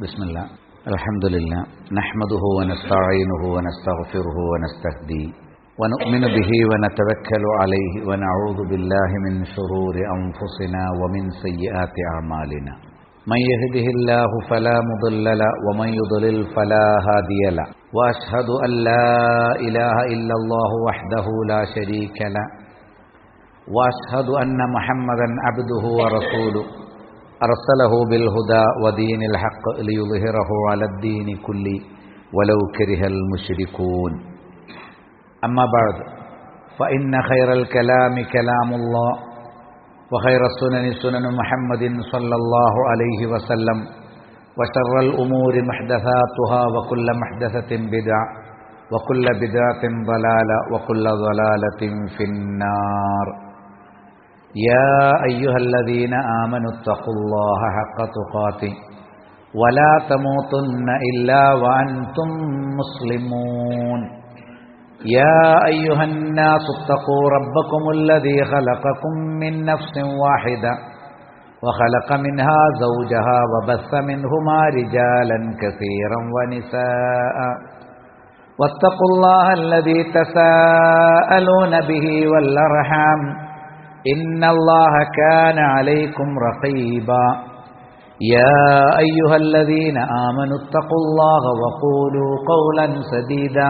بسم الله الحمد لله نحمده ونستعينه ونستغفره ونستهديه ونؤمن به ونتوكل عليه ونعوذ بالله من شرور أنفسنا ومن سيئات أعمالنا من يهده الله فلا مضل له ومن يضلل فلا هادي له وأشهد أن لا إله إلا الله وحده لا شريك له وأشهد أن محمدا عبده ورسوله أرسله بالهدى ودين الحق ليظهره على الدين كله ولو كره المشركون أما بعد فإن خير الكلام كلام الله وخير السنن سنن محمد صلى الله عليه وسلم وشر الأمور محدثاتها وكل محدثة بدعة وكل بدعة ضلالة وكل ضلالة في النار يا أيها الذين آمنوا اتقوا الله حق تقاته ولا تموتن إلا وأنتم مسلمون يا أيها الناس اتقوا ربكم الذي خلقكم من نفس واحدة وخلق منها زوجها وبث منهما رجالا كثيرا ونساء واتقوا الله الذي تساءلون به والأرحام إن الله كان عليكم رقيبا يا أيها الذين آمنوا اتقوا الله وقولوا قولا سديدا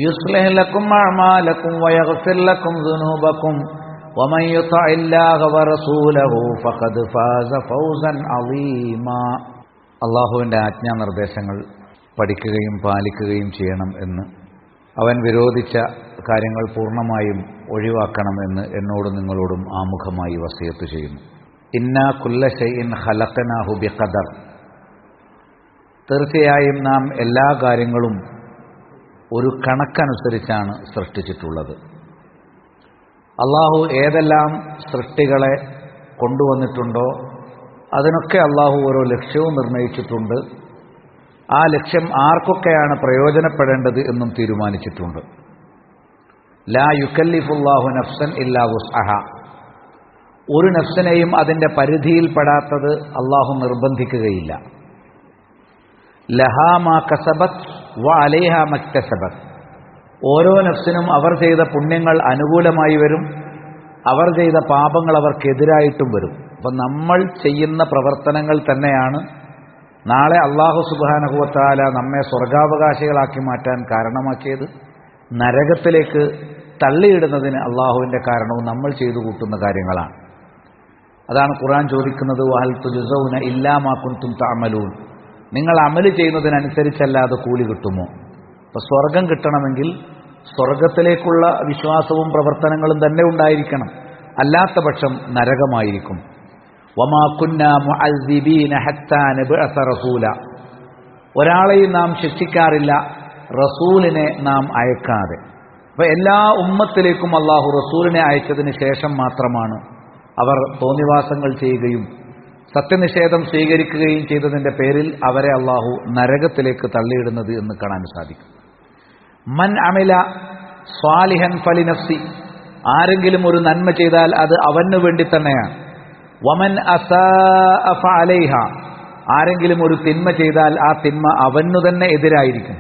يصلح لكم أعمالكم ويغفر لكم ذنوبكم ومن يطع الله ورسوله فقد فاز فوزا عظيما അല്ലാഹുവിന്റെ ആജ്ഞാനിർദ്ദേശങ്ങൾ പഠിക്കുകയും പാലിക്കുകയും ചെയ്യണം എന്ന് അവൻ വിരോധിച്ച കാര്യങ്ങൾ പൂർണ്ണമായും ഒഴിവാക്കണമെന്ന് എന്നോടും നിങ്ങളോടും ആമുഖമായി വസിയത്ത് ചെയ്യുന്നു. ഇന്നാ കുല്ല ശൈഇൻ ഖലഖനാഹു ബിഖദർ. തീർച്ചയായും നാം എല്ലാ കാര്യങ്ങളും ഒരു കണക്കനുസരിച്ചാണ് സൃഷ്ടിച്ചിട്ടുള്ളത്. അള്ളാഹു ഏതെല്ലാം സൃഷ്ടികളെ കൊണ്ടുവന്നിട്ടുണ്ടോ അതിനൊക്കെ അള്ളാഹു ഓരോ ലക്ഷ്യവും നിർണയിച്ചിട്ടുണ്ട്. ആ ലക്ഷ്യം ആർക്കൊക്കെയാണ് പ്രയോജനപ്പെടേണ്ടത് എന്നും തീരുമാനിച്ചിട്ടുണ്ട്. ലാ യുകല്ലിഫുല്ലാഹു നഫ്സൻ ഇല്ലാ വുസ്അഹ. ഒരു നഫ്സിനെയും അതിൻ്റെ പരിധിയിൽപ്പെടാത്തത് അള്ളാഹു നിർബന്ധിക്കുകയില്ല. ലഹാ മാ കസബത് വ അലൈഹാ മക്തസബത്. ഓരോ നഫ്സിനും അവർ ചെയ്ത പുണ്യങ്ങൾ അനുകൂലമായി വരും, അവർ ചെയ്ത പാപങ്ങൾ അവർക്കെതിരായിട്ടും വരും. അപ്പം നമ്മൾ ചെയ്യുന്ന പ്രവർത്തനങ്ങൾ തന്നെയാണ് നാളെ അല്ലാഹു സുബ്ഹാനഹു വ തആല നമ്മെ സ്വർഗാവകാശികളാക്കി മാറ്റാൻ കാരണമാക്കിയത്. നരകത്തിലേക്ക് തള്ളിയിടുന്നതിന് അള്ളാഹുവിൻ്റെ കാരണവും നമ്മൾ ചെയ്തു കൂട്ടുന്ന കാര്യങ്ങളാണ്. അതാണ് ഖുർആൻ ചോദിക്കുന്നത്, വഹൽ തുജ്സൗന ഇല്ലാ മാ കുൻതും തഅമലൂൻ. നിങ്ങൾ അമല് ചെയ്യുന്നതിനനുസരിച്ചല്ലാതെ കൂലി കിട്ടുമോ? അപ്പോൾ സ്വർഗം കിട്ടണമെങ്കിൽ സ്വർഗത്തിലേക്കുള്ള വിശ്വാസവും പ്രവർത്തനങ്ങളും തന്നെ ഉണ്ടായിരിക്കണം. അല്ലാത്ത പക്ഷം നരകമായിരിക്കും. വമാ കുന്നാ മുഅദ്ദിബീന ഹത്താ നബ്അസ റസൂല. ഒരാളെയും നാം ശിക്ഷിക്കാറില്ല റസൂലിനെ നാം അയക്കാതെ. അപ്പോൾ എല്ലാ ഉമ്മത്തിലേക്കും അള്ളാഹു റസൂലിനെ അയച്ചതിന് ശേഷം മാത്രമാണ് അവർ തോന്നിവാസങ്ങൾ ചെയ്യുകയും സത്യനിഷേധം സ്വീകരിക്കുകയും ചെയ്തതിൻ്റെ പേരിൽ അവരെ അള്ളാഹു നരകത്തിലേക്ക് തള്ളിയിടുന്നത് എന്ന് കാണാൻ സാധിക്കും. മൻ അമില സ്വാലിഹൻ ഫലിനഫ്സി. ആരെങ്കിലും ഒരു നന്മ ചെയ്താൽ അത് അവന് വേണ്ടി തന്നെയാണ്. വമൻ അസാഅ ഫഅലൈഹ. ആരെങ്കിലും ഒരു തിന്മ ചെയ്താൽ ആ തിന്മ അവനു തന്നെ എതിരായിരിക്കും.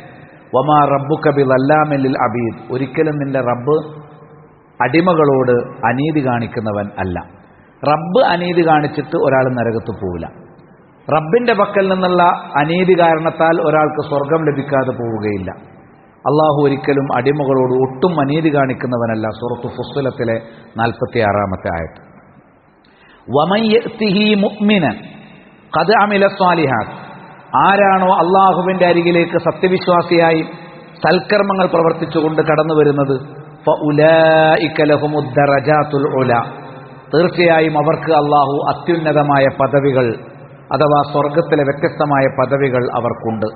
വമാ റബ്ബുക ബിളല്ലാമിൻ ലിൽ അബീദ്. ഒരിക്കലും നിന്റെ റബ്ബ് അടിമകളോട് അനീതി കാണിക്കുന്നവൻ അല്ല. റബ്ബ് അനീതി കാണിച്ചിട്ട് ഒരാൾ നരകത്ത് പോവില്ല. റബ്ബിന്റെ പക്കൽ നിന്നുള്ള അനീതി കാരണത്താൽ ഒരാൾക്ക് സ്വർഗം ലഭിക്കാതെ പോവുകയില്ല. അള്ളാഹു ഒരിക്കലും അടിമകളോട് ഒട്ടും അനീതി കാണിക്കുന്നവനല്ല. സൂറത്തു ഫുസ്സിലത്തിലെ 46-ാമത്തെ ആയത്ത്. വമൻ യഅ്തിഹി മുഅ്മിനൻ ഖദ് അമില സ്വാലിഹാത്ത്. ആരാണോ അള്ളാഹുവിൻ്റെ അരികിലേക്ക് സത്യവിശ്വാസിയായി സൽക്കർമ്മങ്ങൾ പ്രവർത്തിച്ചുകൊണ്ട് കടന്നു വരുന്നത്, ഫഉലൈക ലഹുമുദ് ദറജാത്തുൽ ഉലാ. തീർച്ചയായും അവർക്ക് അള്ളാഹു അത്യുന്നതമായ പദവികൾ അഥവാ സ്വർഗത്തിലെ വ്യത്യസ്തമായ പദവികൾ അവർക്കുണ്ട്.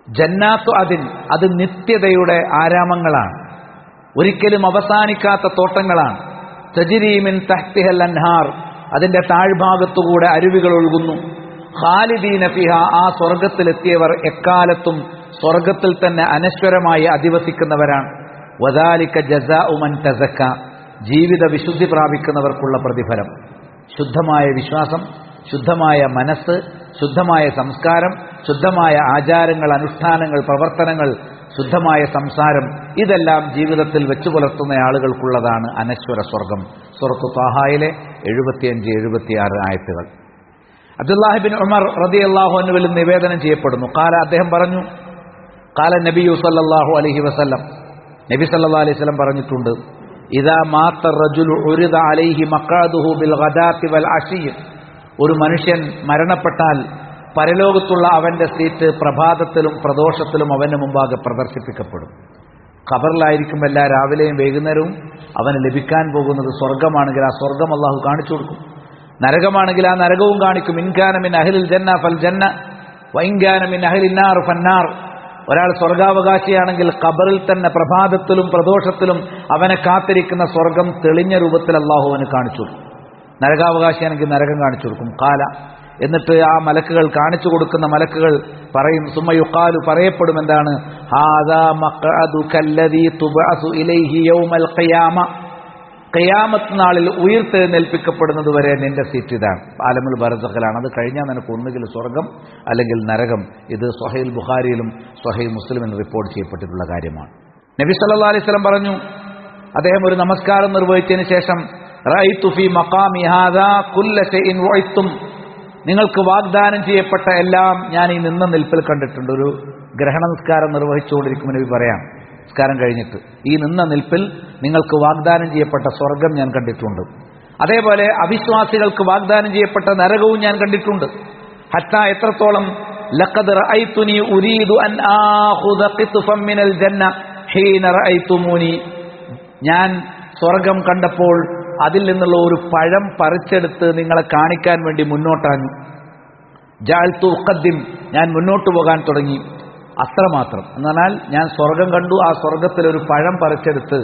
ജന്നാത്തു അദിൻ. അത് നിത്യതയുടെ ആരാമങ്ങളാണ്, ഒരിക്കലും അവസാനിക്കാത്ത തോട്ടങ്ങളാണ്. തജ്രീ മിൻ തഹ്തിഹൽ അൻഹാർ. അതിൻ്റെ താഴ്ഭാഗത്തുകൂടെ അരുവികൾ ഒഴുകുന്നു. ഖാലിദീന ഫിഹ. ആ സ്വർഗത്തിലെത്തിയവർ എക്കാലത്തും സ്വർഗത്തിൽ തന്നെ അനശ്വരമായി അധിവസിക്കുന്നവരാണ്. വദാലിക ജസാഉ മൻ തസക്ക. ജീവിത വിശുദ്ധി പ്രാപിക്കുന്നവർക്കുള്ള പ്രതിഫലം. ശുദ്ധമായ വിശ്വാസം, ശുദ്ധമായ മനസ്സ്, ശുദ്ധമായ സംസ്കാരം, ശുദ്ധമായ ആചാരങ്ങൾ, അനുഷ്ഠാനങ്ങൾ, പ്രവർത്തനങ്ങൾ, ശുദ്ധമായ സംസാരം, ഇതെല്ലാം ജീവിതത്തിൽ വെച്ചു പുലർത്തുന്ന ആളുകൾക്കുള്ളതാണ് അനശ്വര സ്വർഗം. സൂറത്ത് ത്വാഹയിലെ 75-76 ആയത്തുകൾ. അബ്ദുല്ലാഹി ബിൻ ഉമർ റളിയല്ലാഹു അൻഹുവിൽ നിവേദനം ചെയ്യപ്പെടുന്നു. അദ്ദേഹം പറഞ്ഞു, ഖാല നബിയു സല്ലല്ലാഹു അലൈഹി വസല്ലം, നബി സല്ലല്ലാഹു അലൈഹി വസല്ലം പറഞ്ഞിട്ടുണ്ട്, ഇദാ മാത റജുലു ഉരിദ അലൈഹി മഖാദുഹു ബിൽ ഗദാത്തി വൽ അശിയ്യ, ഒരു മനുഷ്യൻ മരണപ്പെട്ടാൽ പരലോകത്തുള്ള അവന്റെ സീറ്റ് പ്രഭാതത്തിലും പ്രദോഷത്തിലും അവന് മുമ്പാകെ പ്രദർശിപ്പിക്കപ്പെടും. ഖബറിലായിരിക്കും എല്ലാ രാവിലെയും വൈകുന്നേരവും അവന് ലഭിക്കാൻ പോകുന്നത് സ്വർഗമാണെങ്കിൽ ആ സ്വർഗം അള്ളാഹു കാണിച്ചു കൊടുക്കും. നരകമാണെങ്കിൽ ആ നരകവും കാണിക്കും. ഇൻകാന മിൻ അഹ്ലിൽ ജന്ന ഫൽ ജന്ന വഇൻകാന മിൻ അഹ്ലിൻ നാർ ഫന്നാർ. ഒരാൾ സ്വർഗാവകാശിയാണെങ്കിൽ ഖബറിൽ തന്നെ പ്രഭാതത്തിലും പ്രദോഷത്തിലും അവനെ കാത്തിരിക്കുന്ന സ്വർഗം തെളിഞ്ഞ രൂപത്തിൽ അള്ളാഹു അവന് കാണിച്ചു കൊടുക്കും. നരകാവകാശിയാണെങ്കിൽ നരകം കാണിച്ചു കൊടുക്കും. ഖാല, എന്നിട്ട് ആ മലക്കുകൾ, കാണിച്ചു കൊടുക്കുന്ന മലക്കുകൾ പറയും, സുമ്മ യുഖാലു, പറയപ്പെടും, എന്താണ്, ഹാദാ മഖഅദുകല്ലദീ തുബഅസു ഇലൈഹി യൗമൽ ഖിയാമ, ഖിയാമത്ത് നാളിൽ ഉയർത്തെഴുന്നേൽപ്പിക്കപ്പെടുന്നത് വരെ നിന്റെ സീറ്റ് ഇതാണ്. ആലമുൽ ബർസഖിലാണ്. അത് കഴിഞ്ഞാൽ നിനക്ക് ഒന്നുകിൽ സ്വർഗം അല്ലെങ്കിൽ നരകം. ഇത് സ്വഹീഹ് ബുഖാരിയിലും സ്വഹീഹ് മുസ്ലിമിലും റിപ്പോർട്ട് ചെയ്യപ്പെട്ടിട്ടുള്ള കാര്യമാണ്. നബി സല്ലല്ലാഹു അലൈഹി വസല്ലം പറഞ്ഞു, അദ്ദേഹം ഒരു നമസ്കാരം നിർവഹിച്ചതിന് ശേഷം, റഅയ്തു ഫീ മഖാമി ഹാദാ കുല്ല ശൈഇൻ വഅയ്തും, നിങ്ങൾക്ക് വാഗ്ദാനം ചെയ്യപ്പെട്ട എല്ലാം ഞാൻ ഈ നിന്ന നിൽപ്പിൽ കണ്ടിട്ടുണ്ട്. ഒരു ഗ്രഹണ നിസ്കാരം നിർവഹിച്ചുകൊണ്ടിരിക്കുമ്പോൾ നബി പറയാം, നിസ്കാരം കഴിഞ്ഞിട്ട്, ഈ നിന്ന നിൽപ്പിൽ നിങ്ങൾക്ക് വാഗ്ദാനം ചെയ്യപ്പെട്ട സ്വർഗം ഞാൻ കണ്ടിട്ടുണ്ട്. അതേപോലെ അവിശ്വാസികൾക്ക് വാഗ്ദാനം ചെയ്യപ്പെട്ട നരകവും ഞാൻ കണ്ടിട്ടുണ്ട്. ഹത്താ, എത്രത്തോളം, ലഖദ് റഅയ്തുനി ഉരീദു അൻ ആഖുദ ഖിത്ഫൻ മിനൽ ജന്ന ഹീന റഅയ്തുമൂനി, ഞാൻ സ്വർഗം കണ്ടപ്പോൾ അതിൽ നിന്നുള്ള ഒരു പഴം പറിച്ചെടുത്ത് നിങ്ങളെ കാണിക്കാൻ വേണ്ടി മുന്നോട്ടാഞ്ഞു. ജഅൽതു ഉഖദ്ദിം, ഞാൻ മുന്നോട്ട് പോകാൻ തുടങ്ങി. അത്രമാത്രം. എന്നാൽ ഞാൻ സ്വർഗം കണ്ടു, ആ സ്വർഗത്തിലൊരു പഴം പറിച്ചെടുത്ത്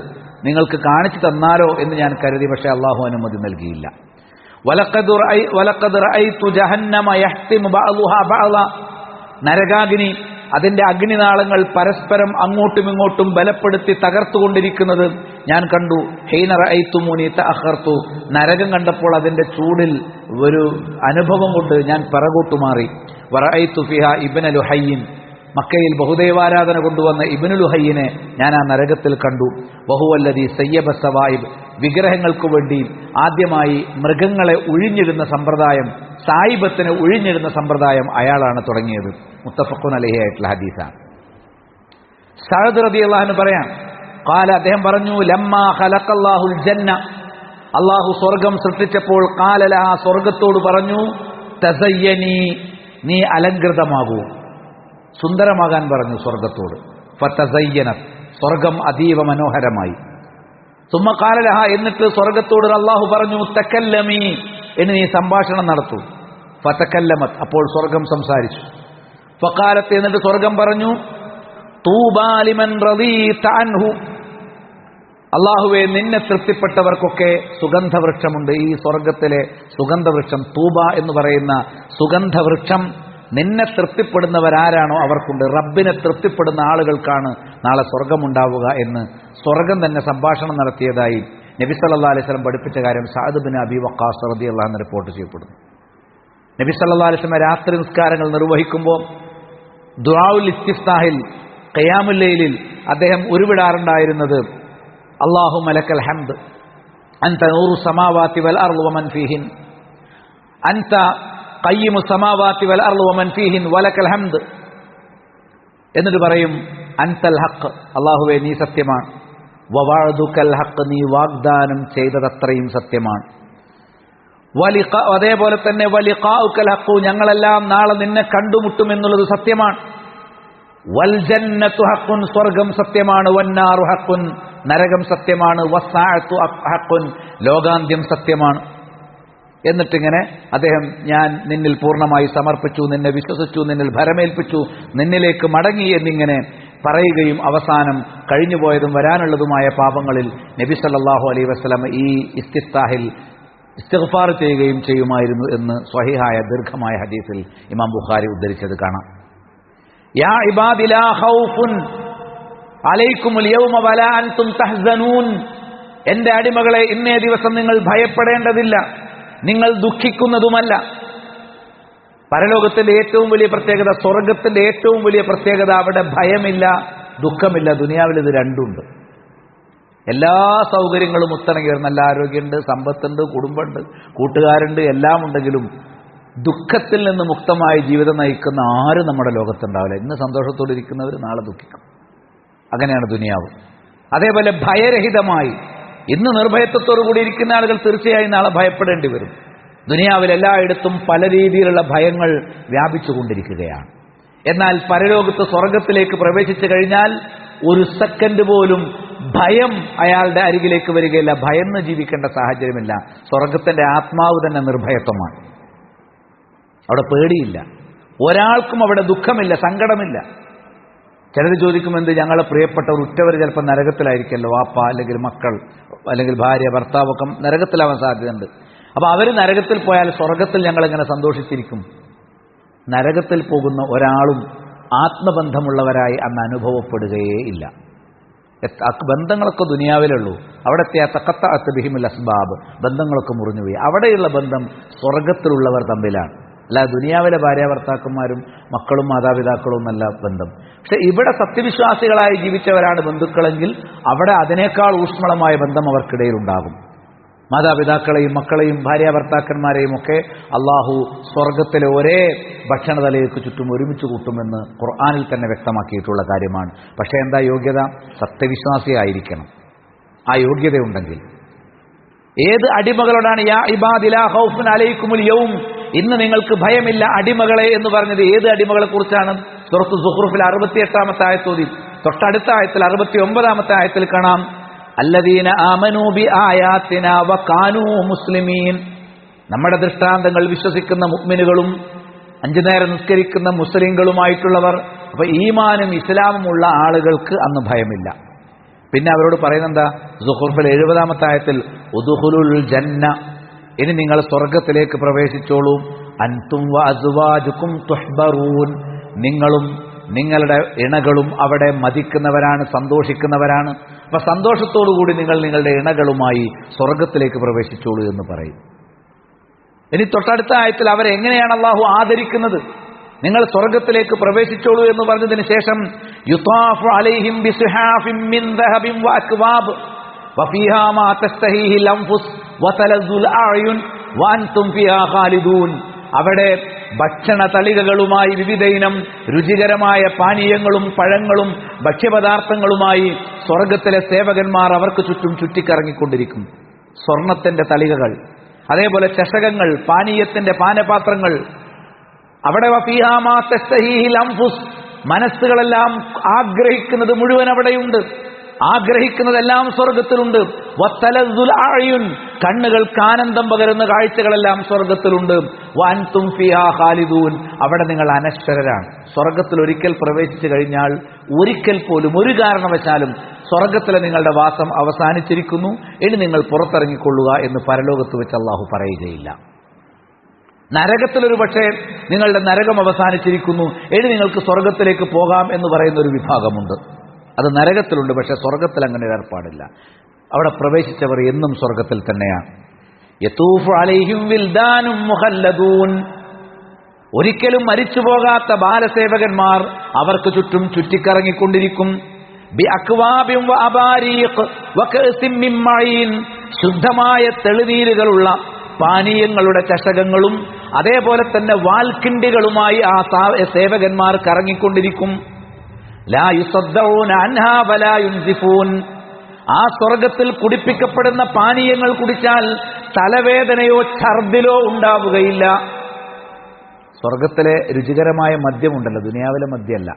നിങ്ങൾക്ക് കാണിച്ചു തന്നാലോ എന്ന് ഞാൻ കരുതി. പക്ഷേ അള്ളാഹു അനുമതി നൽകിയില്ല. വലഖദ് റഅയ്തു ജഹന്നമ യഹ്തിമു ബഅ്ളുഹാ ബഅ്ള, നരകാഗ്നി, അതിന്റെ അഗ്നിനാളങ്ങൾ പരസ്പരം അങ്ങോട്ടും ഇങ്ങോട്ടും ബലപ്പെടുത്തി തകർത്തുകൊണ്ടിരിക്കുന്നത് ഞാൻ കണ്ടു. ഹീന റഅയ്തുമൂനി തഅഖർതു, നരകം കണ്ടപ്പോൾ അതിന്റെ ചൂടിൽ ഒരു അനുഭവം കൊണ്ട് ഞാൻ പിറകോട്ടു മാറി. വറഅയ്തു ഫിഹാ ഇബ്ന ലുഹയ്യിൻ, മക്കയിൽ ബഹുദൈവാരാധന കൊണ്ടുവന്ന ഇബ്നു ലുഹയ്യിനെ ഞാൻ ആ നരകത്തിൽ കണ്ടു. വഹുവല്ലദീ സയ്യബ സവായിബ്, വിഗ്രഹങ്ങൾക്ക് വേണ്ടി ആദ്യമായി മൃഗങ്ങളെ ഒഴിഞ്ഞിടുന്ന സമ്പ്രദായം, സായിബത്തിനെ ഒഴിഞ്ഞിടുന്ന സമ്പ്രദായം അയാളാണ് തുടങ്ങിയത്. മുത്തഫഖുൻ അലൈഹി ആയിട്ടുള്ള ഹദീസാണ്. സഅദ് റളിയല്ലാഹു അൻഹു പറയാം, ഖാല, അദ്ദേഹം പറഞ്ഞു, ലമ്മാ ഖലഖല്ലാഹുൽ ജന്ന, അല്ലാഹു സ്വർഗം സൃഷ്ടിച്ചപ്പോൾ, ഖാല ലഹാ, സ്വർഗത്തോട് പറഞ്ഞു, തസയ്യനി, നീ അലങ്കൃതമാകൂ, സുന്ദരമാകാൻ പറഞ്ഞു സ്വർഗത്തോട്. ഫതസയ്യനത്, സ്വർഗം അതീവ മനോഹരമായി. സുമ്മ ഖാല ലഹാ, എന്നിട്ട് സ്വർഗത്തോട് അല്ലാഹു പറഞ്ഞു, തകല്ലമി, എന്ന് നീ സംഭാഷണം നടത്തൂ. ഫതകല്ലമത്, അപ്പോൾ സ്വർഗം സംസാരിച്ചു. ഫഖാലത്ത്, എന്നിട്ട് സ്വർഗം പറഞ്ഞു, തൂബാ ലിമൻ റളീത അൻഹു, അല്ലാഹുവേ, നിന്നെ തൃപ്തിപ്പെട്ടവർക്കൊക്കെ സുഗന്ധവൃക്ഷമുണ്ട്. ഈ സ്വർഗത്തിലെ സുഗന്ധവൃക്ഷം, തൂബ എന്ന് പറയുന്ന സുഗന്ധവൃക്ഷം, നിന്നെ തൃപ്തിപ്പെടുന്നവരാരാണോ അവർക്കുണ്ട്. റബ്ബിനെ തൃപ്തിപ്പെടുന്ന ആളുകൾക്കാണ് നാളെ സ്വർഗമുണ്ടാവുക എന്ന് സ്വർഗം തന്നെ സംഭാഷണം നടത്തിയതായി നബി സല്ലല്ലാഹു അലൈഹി വസല്ലം പഠിപ്പിച്ച കാര്യം സഅദ് ബിൻ അബി വഖാസ് റളിയല്ലാഹു അൻഹു റിപ്പോർട്ട് ചെയ്യപ്പെടുന്നു. നബി സല്ലല്ലാഹു അലൈഹി വസല്ലം രാത്രി നിസ്കാരങ്ങൾ നിർവഹിക്കുമ്പോൾ ദുആഉൽ ഇസ്തിഫ്താഹിൽ, ഖിയാമുൽ ലൈലിൽ അദ്ദേഹം ഉരുവിടാറുണ്ടായിരുന്നത്, അല്ലാഹുമ്മ ലക്കൽ ഹംദ് അൻത നൂറു സമാവാതി വൽ അർള് വമൻ ഫീഹിൻ, അൻത ഖയ്യിമു സമാവാതി വൽ അർള് വമൻ ഫീഹിൻ വലക്കൽ ഹംദ്. എന്നിട്ട് പറയും, അൻതൽ ഹഖ്, അല്ലാഹുവേ, നീ സത്യമാണ്. വവഅദുകൽ ഹഖ്, നീ വാഗ്ദാനം ചെയ്തതത്രയും സത്യമാണ്. അതേപോലെ തന്നെ വലിഖാഉകൽ ഹഖ്, ഞങ്ങളെല്ലാം നാളെ നിന്നെ കണ്ടുമുട്ടുമെന്നുള്ളത് സത്യമാണ്. വൽ ജന്നത്തു ഹഖുൻ, സ്വർഗം സത്യമാണ്. വന്നാറു ഹഖുൻ, നരകം സത്യമാണ്. വസ്സാഅത്തു ഹഖുൻ, ലോകാന്ത്യം സത്യമാണ്. എന്നിട്ടിങ്ങനെ അദ്ദേഹം, ഞാൻ നിന്നിൽ പൂർണ്ണമായി സമർപ്പിച്ചു, നിന്നെ വിശ്വസിച്ചു, നിന്നിൽ ഭരമേൽപ്പിച്ചു, നിന്നിലേക്ക് മടങ്ങി എന്നിങ്ങനെ പറയുകയും അവസാനം കഴിഞ്ഞുപോയതും വരാനുള്ളതുമായ പാപങ്ങളിൽ നബി സല്ലല്ലാഹു അലൈഹി വസല്ലം ഈ ഇസ്തിഫ്താഹിൽ ഇസ്തിഗ്ഫാർ ചെയ്യുകയും ചെയ്യുമായിരുന്നു എന്ന് സ്വഹീഹായ ദീർഘമായ ഹദീസിൽ ഇമാം ബുഖാരി ഉദ്ധരിച്ചത് കാണാം. യാ ഇബാദി ലാ ഖൗഫുൻ അലൈക്കുമുൽ യൗമ വലാ അൻതും തഹ്സനൂൻ, എന്റെ അടിമകളെ, ഇന്നേ ദിവസം നിങ്ങൾ ഭയപ്പെടേണ്ടതില്ല, നിങ്ങൾ ദുഃഖിക്കുന്നതുമല്ല. പരലോകത്തിന്റെ ഏറ്റവും വലിയ പ്രത്യേകത, സ്വർഗത്തിന്റെ ഏറ്റവും വലിയ പ്രത്യേകത, അവിടെ ഭയമില്ല, ദുഃഖമില്ല. ദുനിയാവിൽ ഇത് രണ്ടുണ്ട്. എല്ലാ സൗകര്യങ്ങളും ഒത്തിണങ്ങി, നല്ല ആരോഗ്യമുണ്ട്, സമ്പത്തുണ്ട്, കുടുംബമുണ്ട്, കൂട്ടുകാരുണ്ട്, എല്ലാം ഉണ്ടെങ്കിലും ദുഃഖത്തിൽ നിന്ന് മുക്തമായ ജീവിതം നയിക്കുന്ന ആരും നമ്മുടെ ലോകത്തുണ്ടാവില്ല. ഇന്ന് സന്തോഷത്തോടെ ഇരിക്കുന്നവർ നാളെ ദുഃഖിക്കും. അങ്ങനെയാണ് ദുനിയാവ്. അതേപോലെ ഭയരഹിതമായി ഇന്ന് നിർഭയത്വത്തോടു കൂടി ഇരിക്കുന്ന ആളുകൾ തീർച്ചയായും നാളെ ഭയപ്പെടേണ്ടി വരും. ദുനിയാവിൽ എല്ലായിടത്തും പല രീതിയിലുള്ള ഭയങ്ങൾ വ്യാപിച്ചുകൊണ്ടിരിക്കുകയാണ്. എന്നാൽ പരലോകത്ത് സ്വർഗത്തിലേക്ക് പ്രവേശിച്ചു കഴിഞ്ഞാൽ ഒരു സെക്കൻഡ് പോലും ഭയം അയാളുടെ അരികിലേക്ക് വരികയില്ല. ഭയന്ന് ജീവിക്കേണ്ട സാഹചര്യമില്ല. സ്വർഗത്തിന്റെ ആത്മാവ് തന്നെ നിർഭയത്വമാണ്. അവിടെ പേടിയില്ല, ഒരാൾക്കും അവിടെ ദുഃഖമില്ല, സങ്കടമില്ല. ചിലർ ചോദിക്കുമെന്ത്, ഞങ്ങളെ പ്രിയപ്പെട്ടവർ ഉറ്റവർ ചിലപ്പോൾ നരകത്തിലായിരിക്കല്ലോ, വാപ്പ അല്ലെങ്കിൽ മക്കൾ അല്ലെങ്കിൽ ഭാര്യ ഭർത്താവൊക്കെ നരകത്തിലാവാൻ സാധ്യതയുണ്ട്. അപ്പോൾ അവർ നരകത്തിൽ പോയാൽ സ്വർഗത്തിൽ ഞങ്ങളെങ്ങനെ സന്തോഷിച്ചിരിക്കും? നരകത്തിൽ പോകുന്ന ഒരാളും ആത്മബന്ധമുള്ളവരായി അന്ന് അനുഭവപ്പെടുകയേ ഇല്ല. ബന്ധങ്ങളൊക്കെ ദുനിയാവിലുള്ളൂ. അവിടത്തെ തഖത്തഅത്ത് ബിഹിമുൽ അസ്ബാബ്, ബന്ധങ്ങളൊക്കെ മുറിഞ്ഞുപോയി. അവിടെയുള്ള ബന്ധം സ്വർഗത്തിലുള്ളവർ തമ്മിലാണ്. അല്ല ദുനിയാവിലെ ഭാര്യ ഭർത്താക്കന്മാരും മക്കളും മാതാപിതാക്കളും എന്നല്ല ബന്ധം. പക്ഷെ ഇവിടെ സത്യവിശ്വാസികളായി ജീവിച്ചവരാണ് ബന്ധുക്കളെങ്കിൽ അവിടെ അതിനേക്കാൾ ഊഷ്മളമായ ബന്ധം അവർക്കിടയിൽ ഉണ്ടാകും. മാതാപിതാക്കളെയും മക്കളെയും ഭാര്യ ഭർത്താക്കന്മാരെയും ഒക്കെ അള്ളാഹു സ്വർഗത്തിലെ ഒരേ ഭക്ഷണതലയ്ക്ക് ചുറ്റും ഒരുമിച്ച് കൂട്ടുമെന്ന് ഖുർആനിൽ തന്നെ വ്യക്തമാക്കിയിട്ടുള്ള കാര്യമാണ്. പക്ഷേ എന്താ യോഗ്യത? സത്യവിശ്വാസിയായിരിക്കണം. ആ യോഗ്യതയുണ്ടെങ്കിൽ ഏത് അടിമകളോടാണ് യാ ഇബാദി ലാ ഖൗഫുൻ അലൈക്കുമുൽ യൗം, ഇന്ന് നിങ്ങൾക്ക് ഭയമില്ല അടിമകളെ എന്ന് പറഞ്ഞത് ഏത് അടിമകളെ കുറിച്ചാണ്? സൂറത്ത് സുഖ്റുഫിൽ 68-ാമത്തെ ആയത്ത് ഓതി. തൊട്ടടുത്ത ആയത്തിൽ 69-ാമത്തെ ആയത്തിൽ കാണാം, അല്ലദീന ആമനൂ ബി ആയാതിനാ വകാനൂ മുസ്ലിമീൻ, നമ്മുടെ ദൃഷ്ടാന്തങ്ങൾ വിശ്വസിക്കുന്ന മുഅ്മിനുകളും 5 നേരം നിസ്കരിക്കുന്ന മുസ്ലിങ്ങളുമായിട്ടുള്ളവർ. അപ്പൊ ഈമാനും ഇസ്ലാമും ഉള്ള ആളുകൾക്ക് അന്ന് ഭയമില്ല. പിന്നെ അവരോട് പറയുന്നെന്താ? സുഖ്റുഫിൽ 70-ാമത്തെ ആയത്തിൽ ഉദ്ഖുലുൽ ജന്ന, ഇനി നിങ്ങൾ സ്വർഗത്തിലേക്ക് പ്രവേശിച്ചോളൂ. അൻതും വഅസ്വാജുകും തുഹ്ബറൂൻ, നിങ്ങളും നിങ്ങളുടെ ഇണകളും അവിടെ മതിക്കുന്നവരാണ്, സന്തോഷിക്കുന്നവരാണ്. അപ്പൊ സന്തോഷത്തോടുകൂടി നിങ്ങൾ നിങ്ങളുടെ ഇണകളുമായി സ്വർഗത്തിലേക്ക് പ്രവേശിച്ചോളൂ എന്ന് പറയും. ഇനി തൊട്ടടുത്ത ആയത്തിൽ അവരെങ്ങനെയാണ് അള്ളാഹു ആദരിക്കുന്നത്? നിങ്ങൾ സ്വർഗത്തിലേക്ക് പ്രവേശിച്ചോളൂ എന്ന് പറഞ്ഞതിന് ശേഷം യുതാഫു അലൈഹിം ബിസുഹാഫിൻ മിൻ ദഹബിൻ വഅക്വാബ് വഫീഹാ മാ തസ്തഹീഹിൽ അൻഫുസ് വതലസുൽ അഅ്യുൻ വഅൻതും ഫീഹാ ഖാലിദൂൻ, അവിടെ ഭക്ഷണ തളികകളുമായി വിവിധ ഇനം രുചികരമായ പാനീയങ്ങളും പഴങ്ങളും ഭക്ഷ്യപദാർത്ഥങ്ങളുമായി സ്വർഗത്തിലെ സേവകന്മാർ അവർക്ക് ചുറ്റും ചുറ്റിക്കറങ്ങിക്കൊണ്ടിരിക്കും. സ്വർണത്തിന്റെ തളികകൾ, അതേപോലെ ചഷകങ്ങൾ, പാനീയത്തിന്റെ പാനപാത്രങ്ങൾ. അവിടെ വഫീഹാ മാ തസ്തഹീഹിൽ അൻഫുസ്, മനസ്സുകളെല്ലാം ആഗ്രഹിക്കുന്നത് മുഴുവൻ അവിടെയുണ്ട്. ആഗ്രഹിക്കുന്നതെല്ലാം സ്വർഗത്തിലുണ്ട്. വത്തലസുൽ അഅ്യുൻ, കണ്ണുകൾക്ക് ആനന്ദം പകരുന്ന കാഴ്ചകളെല്ലാം സ്വർഗത്തിലുണ്ട്. വഅൻതും ഫീഹാ ഖാലിദൂൻ, അവിടെ നിങ്ങൾ അനശ്വരരാണ്. സ്വർഗത്തിൽ ഒരിക്കൽ പ്രവേശിച്ചു കഴിഞ്ഞാൽ ഒരിക്കൽ പോലും ഒരു കാരണവശാലും സ്വർഗത്തിലെ നിങ്ങളുടെ വാസം അവസാനിച്ചിരിക്കുന്നു, ഇനി നിങ്ങൾ പുറത്തിറങ്ങിക്കൊള്ളുക എന്ന് പരലോകത്ത് വെച്ച് അള്ളാഹു പറയുകയില്ല. നരകത്തിലൊരു പക്ഷേ നിങ്ങളുടെ നരകം അവസാനിച്ചിരിക്കുന്നു, ഇനി നിങ്ങൾക്ക് സ്വർഗത്തിലേക്ക് പോകാം എന്ന് പറയുന്ന ഒരു വിഭാഗമുണ്ട്. അത് നരകത്തിലുണ്ട്. പക്ഷെ സ്വർഗത്തിൽ അങ്ങനെ ഏർപ്പാടില്ല. അവിടെ പ്രവേശിച്ചവർ എന്നും സ്വർഗത്തിൽ തന്നെയാണ്. യതൂഫു അലൈഹിം വിൽദാനും മുഖല്ലദൂൻ, ഒരിക്കലും മരിച്ചു പോകാത്ത ബാലസേവകന്മാർ അവർക്ക് ചുറ്റും ചുറ്റിക്കറങ്ങിക്കൊണ്ടിരിക്കും. ബി അക്വാബിൻ വഅബാരീഖ് വകഅസിൻ മിൻ മഈൻ, ശുദ്ധമായ തെളിനീരുകളുള്ള പാനീയങ്ങളുടെ ചഷകങ്ങളും അതേപോലെ തന്നെ വാൽക്കിണ്ടികളുമായി ആ സേവകന്മാർ കറങ്ങിക്കൊണ്ടിരിക്കും. ലാ യുസദ്ദഊന അൻഹാ വലാ യുൻസിഫൂൻ, ആ സ്വർഗത്തിൽ കുടിപ്പിക്കപ്പെടുന്ന പാനീയങ്ങൾ കുടിച്ചാൽ തലവേദനയോ ഛർദിലോ ഉണ്ടാവുകയില്ല. സ്വർഗത്തിലെ രുചികരമായ മദ്യമുണ്ടല്ലോ, ദുനിയാവിലെ മദ്യമല്ല.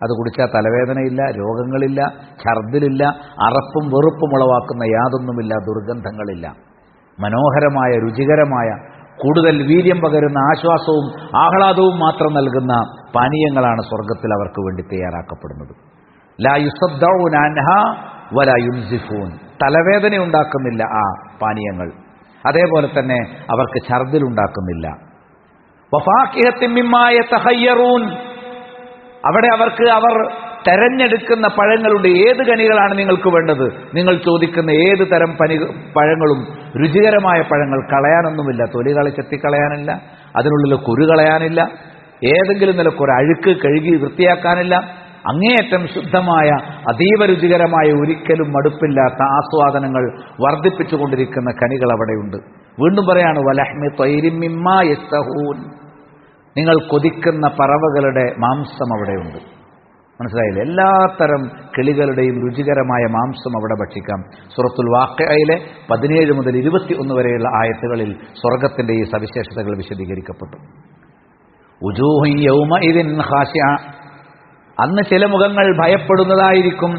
അത് കുടിച്ചാൽ തലവേദനയില്ല, രോഗങ്ങളില്ല, ഛർദിലില്ല, അറപ്പും വെറുപ്പും ഉളവാക്കുന്ന യാതൊന്നുമില്ല, ദുർഗന്ധങ്ങളില്ല. മനോഹരമായ രുചികരമായ കൂടുതൽ വീര്യം പകരുന്ന ആശ്വാസവും ആഹ്ലാദവും മാത്രം നൽകുന്ന പാനീയങ്ങളാണ് സ്വർഗത്തിൽ അവർക്ക് വേണ്ടി തയ്യാറാക്കപ്പെടുന്നത്. ലാ യുസദ്ദഊന അൻഹാ വലാ യുൻസിഫൂൻ, തലവേദന ഉണ്ടാക്കുന്നില്ല ആ പാനീയങ്ങൾ. അതേപോലെ തന്നെ അവർക്ക് ഛർദിലുണ്ടാക്കുന്നില്ല. വഫാകിഹത്തിൻ മിമ്മാ യതഖയ്യറൂൻ, അവിടെ അവർക്ക് അവർ തെരഞ്ഞെടുക്കുന്ന പഴങ്ങളുണ്ട്. ഏത് കനികളാണ് നിങ്ങൾക്ക് വേണ്ടത്? നിങ്ങൾ ചോദിക്കുന്ന ഏത് തരം പഴങ്ങളും രുചികരമായ പഴങ്ങൾ, കളയാനൊന്നുമില്ല, തൊലി കളി ചെത്തിക്കളയാനില്ല, അതിനുള്ളിൽ കുരു കളയാനില്ല, ഏതെങ്കിലും നിലക്കൊരു അഴുക്ക് കഴുകി വൃത്തിയാക്കാനില്ല. അങ്ങേയറ്റം ശുദ്ധമായ അതീവ രുചികരമായ ഒരിക്കലും മടുപ്പില്ലാത്ത ആസ്വാദനങ്ങൾ വർദ്ധിപ്പിച്ചുകൊണ്ടിരിക്കുന്ന കനികൾ അവിടെയുണ്ട്. വീണ്ടും പറയാണ് വലഹ്മി ത്വയ്രിൻ മിമ്മാ യസ്തഹൂൻ, നിങ്ങൾ കൊതിക്കുന്ന പറവകളുടെ മാംസം അവിടെയുണ്ട്. മനസ്സിലായില്ലേ? എല്ലാത്തരം കിളികളുടെയും രുചികരമായ മാംസം അവിടെ ഭക്ഷിക്കാം. സൂറത്തുൽ വാഖിഅയിലെ 17 മുതൽ 21 വരെയുള്ള ആയത്തുകളിൽ സ്വർഗത്തിന്റെ ഈ സവിശേഷതകൾ വിശദീകരിക്കപ്പെട്ടു. ഉജൂഹുൻ യൗമഇദിൻ ഖാശിഅ, അന്ന് ചില മുഖങ്ങൾ ഭയപ്പെടുന്നതായിരിക്കും.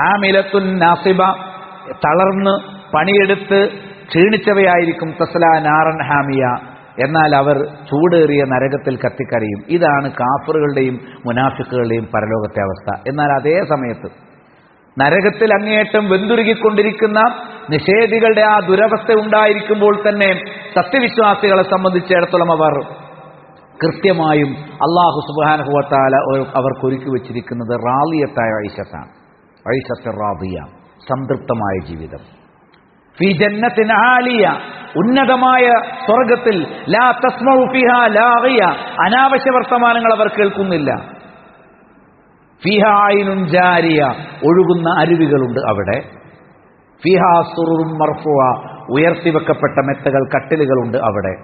ആമിലത്തുൻ നാസിബ, തളർന്ന് പണിയെടുത്ത് ക്ഷീണിച്ചവയായിരിക്കും. തസ്ലാ നാറൻ ഹാമിയ, എന്നാൽ അവർ ചൂടേറിയ നരകത്തിൽ കത്തിക്കരയും. ഇതാണ് കാഫിറുകളുടെയും മുനാഫിക്കുകളുടെയും പരലോകത്തെ അവസ്ഥ. എന്നാൽ അതേ സമയത്ത് നരകത്തിൽ അങ്ങേയറ്റം വെന്തുരുകിക്കൊണ്ടിരിക്കുന്ന നിഷേധികളുടെ ആ ദുരവസ്ഥ ഉണ്ടായിരിക്കുമ്പോൾ തന്നെ സത്യവിശ്വാസികളെ സംബന്ധിച്ചിടത്തോളം അവർ കൃത്യമായും അല്ലാഹു സുബ്ഹാനഹു വ തആല അവർക്കൊരുക്കി വെച്ചിരിക്കുന്നത് റാളിയത്തായ ഐശത്താണ്. ഐശത്ത് റാദിയ, സംതൃപ്തമായ ജീവിതം. ഫീ ജന്നത്തിൻ ആലിയ, ഉന്നതമായ സ്വർഗത്തിൽ. ലാ തസ്മഉ ഫീഹാ ലാഗിയ, അനാവശ്യ വർത്തമാനങ്ങൾ അവർ കേൾക്കുന്നില്ല. ഫീഹാ ഐനുൻ ജാരിയ, ഒഴുകുന്ന അരുവികളുണ്ട് അവിടെ. ഫീഹാ സുറുറുൻ മർഫുഅ, ഉയർത്തിവെക്കപ്പെട്ട മെത്തകൾ, കട്ടിലുകളുണ്ട് അവിടെ.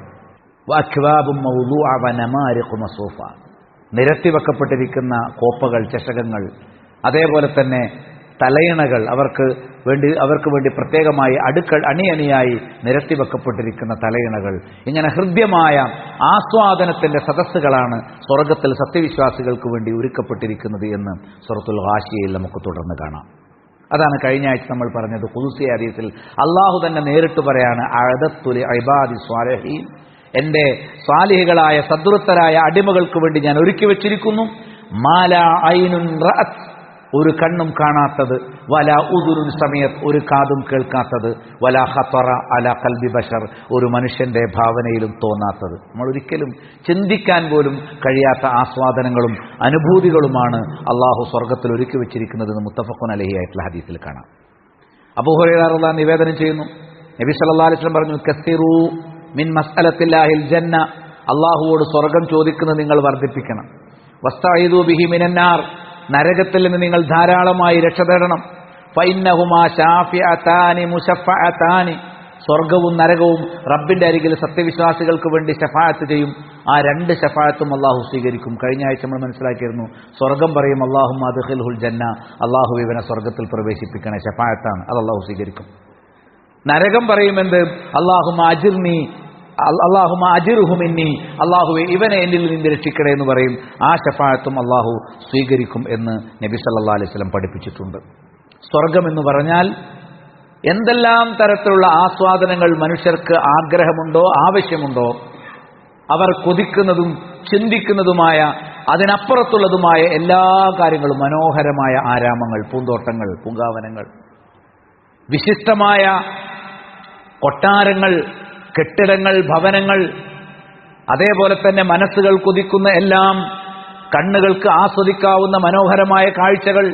വഅക്വാബും മൗദൂഅ വനമാരിഖു മസൂഫ, നിരത്തിവെക്കപ്പെട്ടിരിക്കുന്ന കോപ്പകൾ, ചഷകങ്ങൾ, അതേപോലെ തന്നെ തലയിണകൾ, അവർക്ക് വേണ്ടി പ്രത്യേകമായി അണിയണിയായി നിരത്തിവെക്കപ്പെട്ടിരിക്കുന്ന തലയിണകൾ. ഇങ്ങനെ ഹൃദ്യമായ ആസ്വാദനത്തിന്റെ സദസ്സുകളാണ് സ്വർഗത്തിൽ സത്യവിശ്വാസികൾക്ക് വേണ്ടി ഒരുക്കപ്പെട്ടിരിക്കുന്നത് എന്ന് സൂറത്തുൽ ഗാശിയയിൽ നമുക്ക് തുടർന്ന് കാണാം. അതാണ് കഴിഞ്ഞ ആഴ്ച നമ്മൾ പറഞ്ഞത്. ഖുദ്സി ഹദീസിൽ അല്ലാഹു തന്നെ നേരിട്ട് പറയാണ്, അഅദത്തു ലി ഇബാദി സ്വാലിഹീൻ, എന്റെ സ്വാലിഹികളായ സദ്വൃത്തരായ അടിമകൾക്ക് വേണ്ടി ഞാൻ ഒരുക്കി വെച്ചിരിക്കുന്നു. മാലാ ഐനുൻ റഅത്, ഒരു കണ്ണും കാണാത്തത്, വല ഉദുറുൻ സമയത്ത്, ഒരു കാതും കേൾക്കാത്തത്, വല ഖതറ അല ഖൽബി ബശർ, ഒരു മനുഷ്യന്റെ ഭാവനയിലും തോന്നാത്തത്. നമ്മൾ ഒരിക്കലും ചിന്തിക്കാൻ പോലും കഴിയാത്ത ആസ്വാദനങ്ങളും അനുഭൂതികളുമാണ് അള്ളാഹു സ്വർഗത്തിൽ ഒരുക്കി വെച്ചിരിക്കുന്നതെന്ന് മുത്തഫഖുൻ അലൈഹി ആയിട്ടുള്ള ഹദീസിൽ കാണാം. അബൂ ഹുറൈറ റളിയല്ലാഹു നിവേദനം ചെയ്യുന്നു, നബി സല്ലല്ലാഹു അലൈഹി വസല്ലം പറഞ്ഞു, കസ്സിറു മിൻ മസ്അലത്തില്ലാഹിൽ ജന്ന, അള്ളാഹുവോട് സ്വർഗം ചോദിക്കുന്നത് നിങ്ങൾ വർദ്ധിപ്പിക്കണം. വസ്തഈദു ബിഹി മിനന്നാർ, നരകത്തിൽ നിന്ന് നിങ്ങൾ ധാരാളമായി രക്ഷ തേടണം. ഫഇന്നഹുമാ ശാഫിഅതാനി മുശഫഅതാനി, സ്വർഗവും നരകവും റബ്ബിന്റെ അരികിൽ സത്യവിശ്വാസികൾക്ക് വേണ്ടി ശഫാഅത്ത് ചെയ്യും. ആ രണ്ട് ശഫാഅത്തും അള്ളാഹു സ്വീകരിക്കും. കഴിഞ്ഞ ആഴ്ച നമ്മൾ മനസ്സിലാക്കിയിരുന്നു, സ്വർഗം പറയും അല്ലാഹുമ്മ അദ്ഖിൽഹുൽ ജന്ന, അള്ളാഹു ഇവനെ സ്വർഗത്തിൽ പ്രവേശിപ്പിക്കണേ, ശഫാഅത്താണ്, അത് അള്ളാഹു സ്വീകരിക്കും. നരകം പറയുമെന്ത്, അല്ലാഹുമ്മ അജിർനി, അല്ലാഹുമ്മ അജിർഹു മിന്നി, അല്ലാഹുവേ ഇവനെ എന്നിൽ നിന്ന് രക്ഷിക്കണേ എന്ന് പറയും. ആ ശഫാഅത്തും അള്ളാഹു സ്വീകരിക്കും എന്ന് നബി സല്ലല്ലാഹു അലൈഹി വസല്ലം പഠിപ്പിച്ചിട്ടുണ്ട്. സ്വർഗം എന്ന് പറഞ്ഞാൽ എന്തെല്ലാം തരത്തിലുള്ള ആസ്വാദനങ്ങൾ മനുഷ്യർക്ക് ആഗ്രഹമുണ്ടോ, ആവശ്യമുണ്ടോ, അവർ കൊതിക്കുന്നതും ചിന്തിക്കുന്നതുമായ അതിനപ്പുറത്തുള്ളതുമായ എല്ലാ കാര്യങ്ങളും, മനോഹരമായ ആരാമങ്ങൾ, പൂന്തോട്ടങ്ങൾ, പൂങ്കാവനങ്ങൾ, വിശിഷ്ടമായ കൊട്ടാരങ്ങൾ, കെട്ടിടങ്ങൾ, ഭവനങ്ങൾ, അതേപോലെ തന്നെ മനസ്സുകൾ കൊതിക്കുന്ന എല്ലാം, കണ്ണുകൾക്ക് ആസ്വദിക്കാവുന്ന മനോഹരമായ കാഴ്ചകൾ,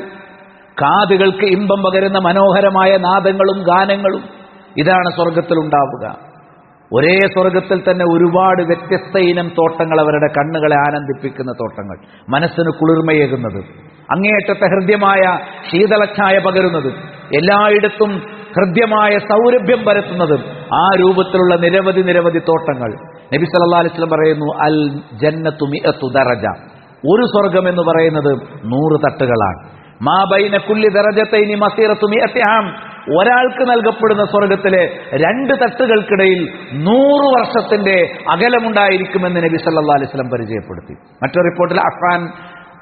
കാതുകൾക്ക് ഇമ്പം പകരുന്ന മനോഹരമായ നാദങ്ങളും ഗാനങ്ങളും, ഇതാണ് സ്വർഗത്തിലുണ്ടാവുക. ഒരേ സ്വർഗത്തിൽ തന്നെ ഒരുപാട് വ്യത്യസ്ത ഇനം തോട്ടങ്ങൾ, അവരുടെ കണ്ണുകളെ ആനന്ദിപ്പിക്കുന്ന തോട്ടങ്ങൾ, മനസ്സിന് കുളിർമയേകുന്നത്, അങ്ങേയറ്റത്തെ ഹൃദ്യമായ ശീതളച്ഛായ പകരുന്നത്, എല്ലായിടത്തും ഹൃദ്യമായ സൗരഭ്യം പരത്തുന്നത്, ആ രൂപത്തിലുള്ള നിരവധി തോട്ടങ്ങൾ. നബി സല്ലല്ലാഹു അലൈഹി വസല്ലം പറയുന്നു, അൽ ജന്നത്തു മിഅതു ദറജ, ഒരു സ്വർഗം എന്ന് പറയുന്നത് 100 തട്ടുകളാണ്. മാ ബൈന കുല്ലി ദറജതൈനി മസീറത്തു മിഅതി ആം, ഒരാൾക്ക് നൽകപ്പെടുന്ന സ്വർഗത്തിലെ 2 തട്ടുകൾക്കിടയിൽ 100 വർഷത്തിന്റെ അകലമുണ്ടായിരിക്കുമെന്ന് നബി സല്ലല്ലാഹു അലൈഹി വസല്ലം പരിചയപ്പെടുത്തി. മറ്റൊരു റിപ്പോർട്ടിൽ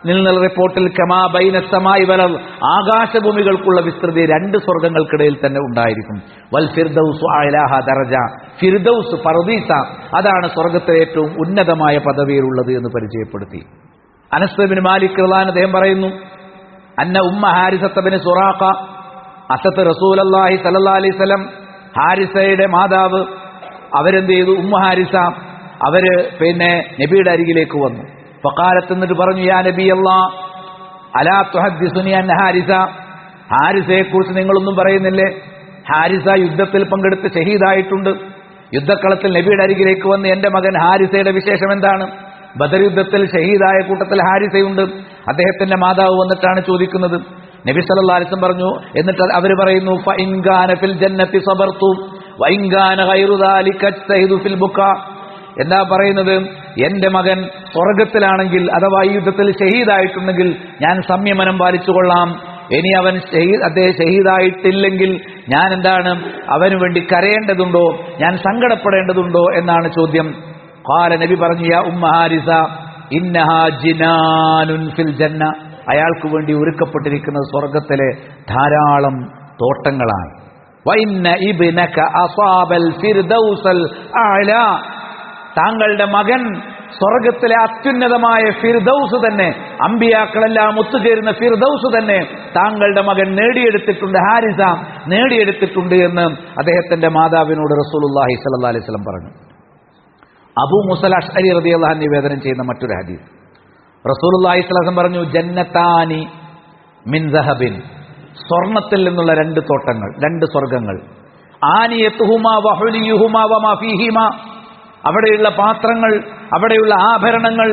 നിന്നുള്ള റിപ്പോർട്ടിൽ കമാ ബൈന സമായി വലൽ, ആകാശഭൂമികൾക്കുള്ള വിസ്തൃതി 2 സ്വർഗങ്ങൾക്കിടയിൽ തന്നെ ഉണ്ടായിരിക്കും. വൽ ഫിർദൗസു അലാഹ ദറജ, ഫിർദൗസ് പർദീസ, അതാണ് സ്വർഗത്തിലെ ഏറ്റവും ഉന്നതമായ പദവിയിലുള്ളത് എന്ന് പരിചയപ്പെടുത്തി. അനസ് ബിൻ മാലിക് റളിയല്ലാഹു അൻഹു അദ്ദേഹം പറയുന്നു, അന്ന ഉമ്മ ഹാരിസത ബിൻ സുറാഖ അസത്ത് റസൂലുള്ളാഹി സ്വല്ലല്ലാഹു അലൈഹി വസല്ലം, ഹാരിസയുടെ മാതാവ് അവരെന്ത് ചെയ്തു, ഉമ്മ ഹാരിസ, അവര് നബിയുടെ അരികിലേക്ക് വന്നു. ഫഖാലത്ത്, എന്നിട്ട് പറഞ്ഞു, യാ നബി അല്ലാഹ്, അലാ തുഹദ്ദിസുനി അൻ ഹാരിസ, ഹാരിസയെ കുറിച്ച് നിങ്ങളൊന്നും പറയുന്നില്ലേ? ഹാരിസ യുദ്ധത്തിൽ പങ്കെടുത്ത് ഷഹീദായിട്ടുണ്ട്. യുദ്ധക്കളത്തിൽ നബിയുടെ അരികിലേക്ക് വന്ന് എന്റെ മകൻ ഹാരിസയുടെ വിശേഷം എന്താണ്? ബദർ യുദ്ധത്തിൽ ഷഹീദായ കൂട്ടത്തിൽ ഹാരിസയുണ്ട്. അദ്ദേഹത്തിന്റെ മാതാവ് വന്നിട്ടാണ് ചോദിക്കുന്നത്. നബി സല്ലല്ലാഹു അലൈഹി വസല്ലം പറഞ്ഞു. എന്നിട്ട് അവർ പറയുന്നു, ഫഇൻ കാന ഫിൽ ജന്നത്തി സബർതു വഇൻ കാന ഗൈറു ദാലിക അജ്തഹിദു ഫിൽ ബുകാ. എന്താ പറയുന്നത്? എന്റെ മകൻ സ്വർഗത്തിലാണെങ്കിൽ അഥവാ ഈ യുദ്ധത്തിൽ ഷഹീദായിട്ടുണ്ടെങ്കിൽ ഞാൻ സംയമനം പാലിച്ചുകൊള്ളാം. ഇനി അവൻ അദ്ദേഹം ഷഹീദായിട്ടില്ലെങ്കിൽ ഞാൻ എന്താണ് അവന് വേണ്ടി കരയേണ്ടതുണ്ടോ, ഞാൻ സങ്കടപ്പെടേണ്ടതുണ്ടോ എന്നാണ് ചോദ്യം. ഖാല, നബി പറഞ്ഞു, യാ ഉമ്മ ഹാരിസ ഇന്നഹാ ജിനാനുൻ ഫിൽ ജന്ന. അയാൾക്ക് വേണ്ടി ഒരുക്കപ്പെട്ടിരിക്കുന്നത് സ്വർഗത്തിലെ ധാരാളം തോട്ടങ്ങളാണ്. വഇന്ന ഇബ്നക അസാബൽ ഫിർദൗസൽ അഅല. താങ്കളുടെ മകൻ സ്വർഗത്തിലെ അത്യുന്നതമായ ഫിർദൗസ് തന്നെ, അമ്പിയാക്കളെല്ലാം ഒത്തുചേരുന്ന ഫിർദൗസ് തന്നെ താങ്കളുടെ മകൻ നേടിയെടുത്തിട്ടുണ്ട്, ഹാരിസ നേടിയെടുത്തിട്ടുണ്ട് എന്ന് അദ്ദേഹത്തിന്റെ മാതാവിനോട് റസൂലുള്ളാഹി സ്വല്ലല്ലാഹു അലൈഹി വസല്ലം പറഞ്ഞു. അബൂ മുസൽ അശ്അരി റളിയല്ലാഹു അൻഹു നിവേദനം ചെയ്യുന്ന മറ്റൊരു ഹദീസ്, റസൂലുള്ളാഹി സ്വല്ലല്ലാഹു അലൈഹി വസല്ലം പറഞ്ഞു, ജന്നത്താനി മിൻ ദഹബിൻ. സ്വർണത്തിൽ നിന്നുള്ള രണ്ട് തോട്ടങ്ങൾ, രണ്ട് സ്വർഗങ്ങൾ. ആനിയത്തുഹുമാ വഹുലിയുഹുമാ വമാ ഫീഹിമാ. അവിടെയുള്ള പാത്രങ്ങൾ, അവിടെയുള്ള ആഭരണങ്ങൾ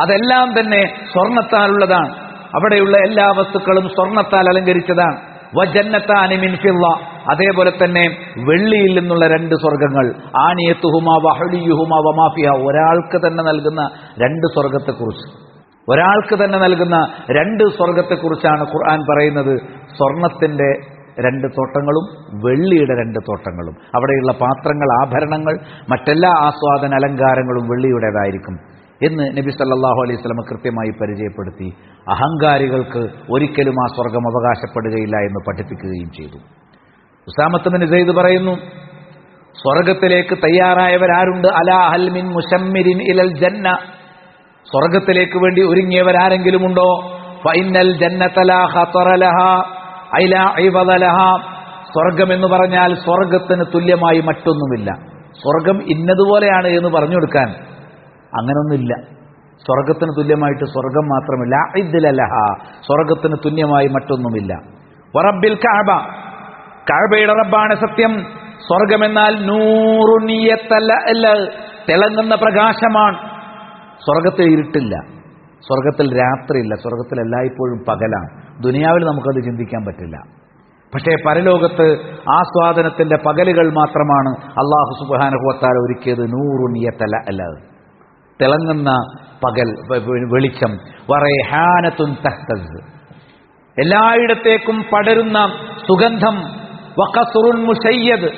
അതെല്ലാം തന്നെ സ്വർണത്താലുള്ളതാണ്. അവിടെയുള്ള എല്ലാ വസ്തുക്കളും സ്വർണത്താൽ അലങ്കരിച്ചതാണ്. വജന്നത്താനി മിൻ ഫിദ്ദ. അതേപോലെ തന്നെ വെള്ളിയിൽ നിന്നുള്ള രണ്ട് സ്വർഗങ്ങൾ. ആനിയത്തുഹുമാ വഹുലിയുഹുമാ വമാ ഫീഹാ. ഒരാൾക്ക് തന്നെ നൽകുന്ന രണ്ട് സ്വർഗത്തെക്കുറിച്ച്, ഒരാൾക്ക് തന്നെ നൽകുന്ന രണ്ട് സ്വർഗത്തെക്കുറിച്ചാണ് ഖുർആൻ പറയുന്നത്. സ്വർണത്തിന്റെ രണ്ട് തോട്ടങ്ങളും വെള്ളിയുടെ രണ്ട് തോട്ടങ്ങളും. അവിടെയുള്ള പാത്രങ്ങൾ, ആഭരണങ്ങൾ, മറ്റെല്ലാ ആസ്വാദന അലങ്കാരങ്ങളും വെള്ളിയുടേതായിരിക്കും എന്ന് നബി സല്ലല്ലാഹു അലൈഹി വസല്ലം കൃത്യമായി പരിചയപ്പെടുത്തി. അഹങ്കാരികൾക്ക് ഒരിക്കലും ആ സ്വർഗം അവകാശപ്പെടുകയില്ല എന്ന് പഠിപ്പിക്കുകയും ചെയ്തു. ഉസാമത്ത് ബിൻ സെയ്ദ് പറയുന്നു, സ്വർഗത്തിലേക്ക് തയ്യാറായവരാരുണ്ട്? അലാ ഹൽ മിൻ മുശമ്മിരിൻ ഇലൽ ജന്ന. സ്വർഗത്തിലേക്ക് വേണ്ടി ഒരുങ്ങിയവരാരെങ്കിലും ഉണ്ടോ? ഫഇന്നൽ ജന്നത ലാ ഖതറ ലഹാ ഐ ലാ ഇവദ ലഹാ. സ്വർഗം എന്ന് പറഞ്ഞാൽ സ്വർഗത്തിന് തുല്യമായി മറ്റൊന്നുമില്ല. സ്വർഗം ഇന്നതുപോലെയാണ് എന്ന് പറഞ്ഞു കൊടുക്കാൻ അങ്ങനൊന്നുമില്ല. സ്വർഗത്തിന് തുല്യമായിട്ട് സ്വർഗം മാത്രമല്ല, ഇദ്ല ലഹാ, സ്വർഗത്തിന് തുല്യമായി മറ്റൊന്നുമില്ല. വറബ്ബിൽ കഅബ, കഅബയുടെ റബ്ബാണ് സത്യം. സ്വർഗമെന്നാൽ നൂറുൻ യതലഅല, തിളങ്ങുന്ന പ്രകാശമാണ്. സ്വർഗത്തിൽ ഇരുട്ടില്ല, സ്വർഗത്തിൽ രാത്രിയില്ല, സ്വർഗത്തിൽ എല്ലായ്പ്പോഴും പകലാണ്. ദുനിയാവിൽ നമുക്കത് ചിന്തിക്കാൻ പറ്റില്ല. പക്ഷേ പരലോകത്ത് ആസ്വാദനത്തിന്റെ പകലുകൾ മാത്രമാണ് അല്ലാഹു സുബ്ഹാനഹു വ തആല ഒരുക്കിയത്. നൂറുൻ യതലഅല, തിളങ്ങുന്ന പകൽ, വെളിച്ചം. വറൈഹാനത്തുൻ തഹ്തസ്, എല്ലായിടത്തേക്കും പടരുന്ന സുഗന്ധം. വഖസ്റുൻ മുശയ്യദ്,